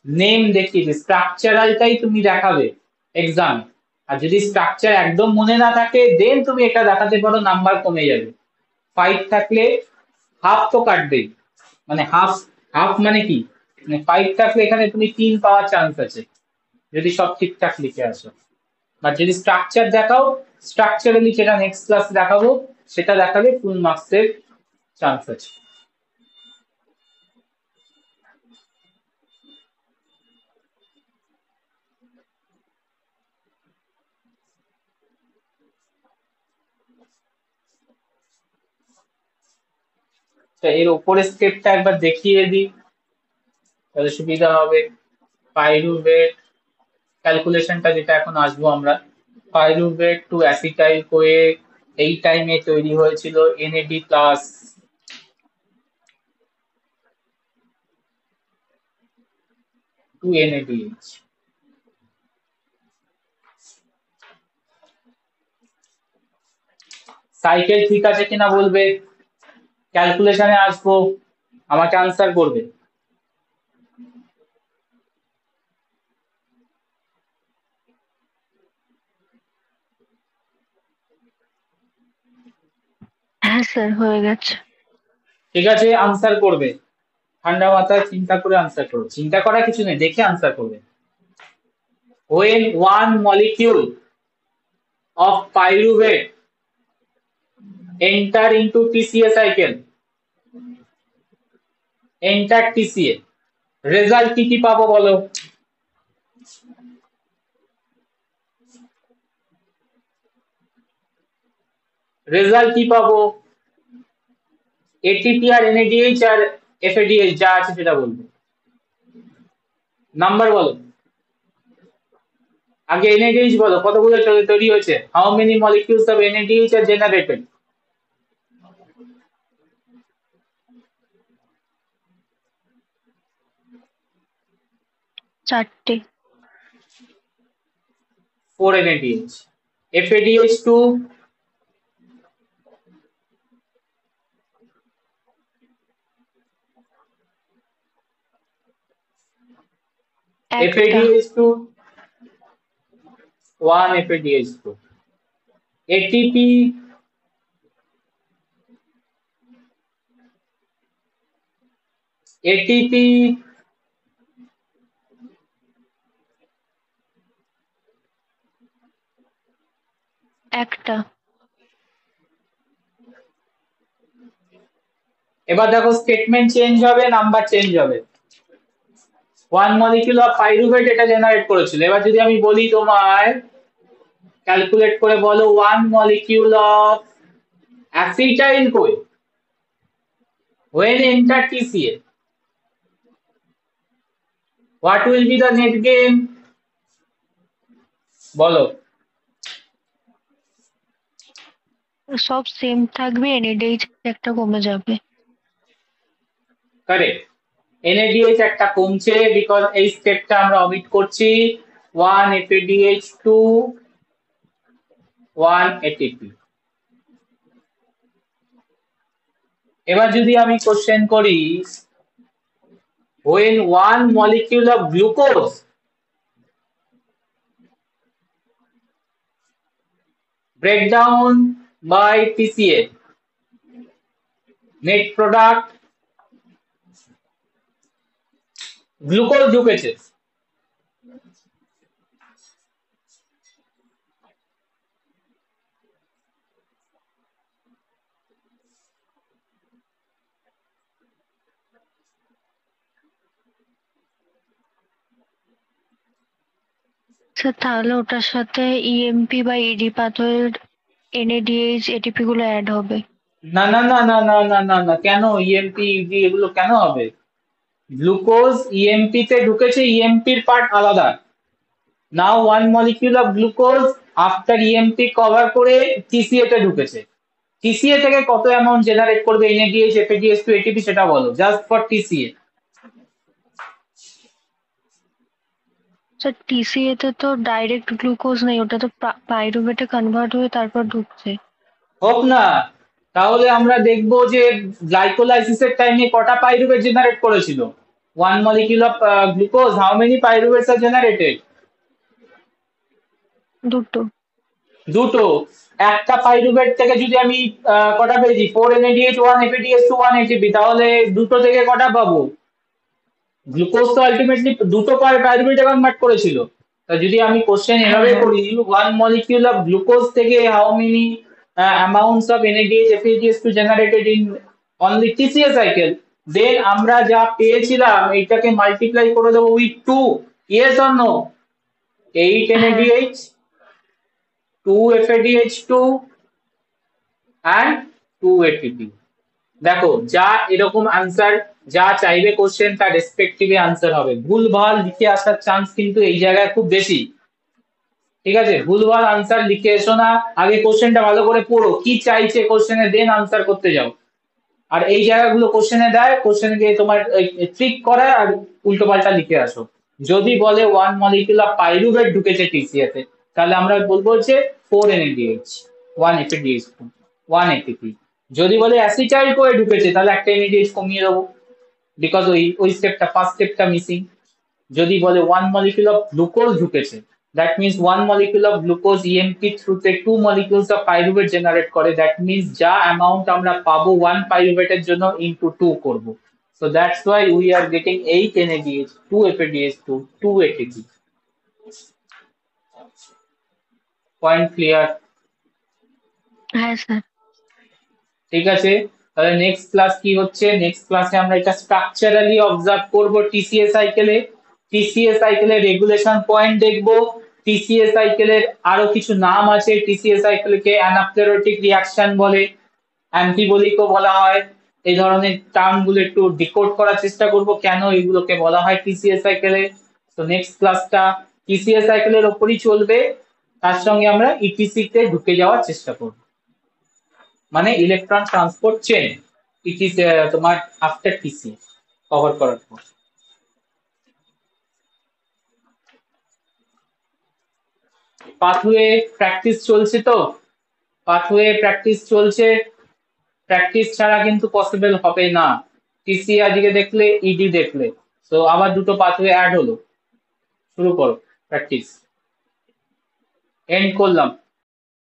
নেম দেখিয়েছি। স্ট্রাকচারালটাই তুমি দেখাবে এক্সাম। আর যদি স্ট্রাকচার একদম মনে না থাকে দেন তুমি এটা দেখাতে পারো, নাম্বার কমে যাবে। 5 থাকলে হাফ তো কাটবেই, মানে হাফ। হাফ মানে কি, মানে 5 থাকলে এখানে তুমি 3 পাওয়ার চান্স আছে যদি সব ঠিকঠাক লিখে আসো। আর যদি স্ট্রাকচার দেখাও, স্ট্রাকচারালি যেটা নেক্সট ক্লাসে দেখাবো সেটা দেখালে ফুল মার্কসের চান্স আছে। এর উপরের স্টেপটা একবার দেখিয়ে দিই তাহলে সুবিধা হবে। পাইরুভেট ক্যালকুলেশনটা যেটা এখন আসবো আমরা, পাইরুভেট টু অ্যাসিটাইল কোয়ে এই টাইমে তৈরি হয়েছিল NAD plus to NADH. Cycle ঠিক আছে কিনা বলবে, ক্যালকুলেশনে আসবো, আমাকে আনসার করবে। হ্যাঁ স্যার, হয়ে গেছে। ঠিক আছে, আনসার করবে, ঠান্ডা মাথায় চিন্তা করে আনসার করবে, চিন্তা করার কিছু নেই, দেখে আনসার করবে। when one molecule of pyruvate enter into TCA cycle, enter TCA, result কি কি পাবো বলো। রেজাল্ট কি পাবো, এটিপি আর এনএডিএইচ আর এফএডিএইচ যা আছে সেটা বলবো। নাম্বার বলো, আগে এনএডিএইচ বলো কতগুলো তৈরি হয়েছে, how many molecules of NADH are generated. 4টে। 4 NADH, FADH2 একটা। FADH2 1 FADH2, ATP ATP একটা। এবার দেখো স্টেটমেন্ট চেঞ্জ হবে, নাম্বার চেঞ্জ হবে। 1 মলিকিউল অফ পাইরুভেট এটা জেনারেট করেছিল, এবার যদি আমি বলি তোমার ক্যালকুলেট করে বলো 1 molecule of acetyl CoA when enter TCA, what will be the net gain বলো। সব সেম থাকবে, এনএডিএইচ একটা কমে যাবে। কারেক্ট। এনএডিএইচ একটা কমছে বিকজ এই স্টেপটা আমরা অমিট করছি। 1 এফএডিএইচ 2 1 এটিপি। এবার যদি আমি কোশ্চেন করি, when one molecule of glucose break down by TCA, net product glucose ঢুকেছে, স্যার তাহলে ওটার সাথে ইএমপি বা ইডি পাথওয়ের এনএডিএইচ এটিপি গুলো অ্যাড হবে। না না না না না না না না, কেন ইএমপি এগুলো কেন হবে? গ্লুকোজ ইএমপি তে ঢুকেছে, ইএমপির পার্ট আলাদা। Now one molecule of glucose after EMP cover করে টিসিএ তে ঢুকেছে। টিসিএ থেকে কত অ্যামাউন্ট জেনারেট করবে এনএডিএইচ এফএডিএইচ টু এটিপি সেটা বলো, just for TCA. Sir TCA তে তো ডাইরেক্ট গ্লুকোজ নেই, ওটা তো পাইরুভেটে কনভার্ট হয়ে তারপর ঢুকছে। হোক না, তাহলে আমরা দেখবো যে গ্লাইকোলাইসিসের টাইমে কটা পাইরুভেট জেনারেট করেছিল। One molecule of glucose, how many pyruvates are generated? দুটো। দুটো। একটা পাইরুভেট থেকে যদি আমি কটা পেয়েছি, 4 এনএডিএইচ 1 এফএডিএইচ টু 1 এটিপি, তাহলে দুটো থেকে কটা পাবো? গ্লুকোজ তো আলটিমেটলি দুটো পাইরুভেটে কনভার্ট করেছিল। তা যদি আমি কোশ্চেন এভাবে হ্যাঁ। করি, ওয়ান মলিকিউল অফ গ্লুকোজ থেকে how many amounts of NADH, FADH2 generated in only TCA cycle, then আমরা যা পেয়েছিলাম এইটাকে মাল্টিপ্লাই করে দেবো উইথ 2, yes or no? 8 হ্যাঁ NADH, 2 FADH2 and 2 ATP। দেখো যা এরকম আনসার যা চাইবে কোশ্চেন তার রেসপেক্টিভে আনসার হবে, ভুলভাল লিখে আসার চান্স কিন্তু এই জায়গায় খুব বেশি। ঠিক আছে, ভুলভাল আনসার লিখে এসো না, আগে কোশ্চেনটা ভালো করে পড়ো কি চাইছে কোশ্চেনে, দেন আনসার করতে যাও। আর এই জায়গাগুলো কোশ্চেনে দেয়, কোশ্চেনে গিয়ে তোমার ট্রিক করায় আর উল্টো পাল্টা লিখে আসো। যদি বলে ওয়ান মলিকিউল অফ পাইরুভেট ঢুকেছে টিসিএ তে, তাহলে আমরা বলবো যে 4 এনএডিএইচ 1 এফএডিএইচ 1 এটিপি। যদি বলে অ্যাসিটাইল কোয়ে ঢুকেছে, তাহলে একটা এনএডিএইচ কমিয়ে দেবো, বিকজ ওই স্টেপটা ফার্স্ট স্টেপটা মিসিং। যদি বলে ওয়ান মলিকিউল অফ গ্লুকোজ ঢুকেছে, that means one molecule of glucose EMP through the two molecules of pyruvate generate করে, that means যা amount আমরা পাবো 1 pyruvate এর জন্য into 2 করব। So that's why we are getting 8 NADH 2 FADH2 2 ATP। Point clear? হ্যাঁ sir. ঠিক আছে, তাহলে নেক্সট ক্লাস কি হচ্ছে, নেক্সট ক্লাসে আমরা এটা স্ট্রাকচারালি অবজার্ভ করব টিসিএ সাইকেলে। টিসিএ সাইকেলের রেগুলেশন পয়েন্ট দেখব। টিসিএ সাইকেলের আরো কিছু নাম আছে, টিসিএ সাইকেলকে অ্যানাপ্লেরোটিক রিঅ্যাকশন বলে, অ্যান্টিবলিকও বলা হয়। এই ধরনের টার্ম গুলো একটু ডিকোড করার চেষ্টা করব, কেন এগুলোকে বলা হয় টিসিএ সাইকেলে। তো নেক্সট ক্লাসটা টিসিএ সাইকেলের ওপরই চলবে, তার সঙ্গে আমরা ইটিসি তে ঢুকে যাওয়ার চেষ্টা করব, মানে ইলেকট্রন ট্রান্সপোর্ট চেন, ইটিস তোমার আফটার টিসি কভার করার পর। পাথওয়ে প্র্যাকটিস চলছে, তো পাথওয়ে প্র্যাকটিস চলছে, প্র্যাকটিস ছাড়া কিন্তু পসিবল হবে না। টিসি আজকে দেখলে, ইডি দেখলে, তো আবার দুটো পাথওয়ে অ্যাড হলো, শুরু করো প্র্যাকটিস। এন্ড করলাম।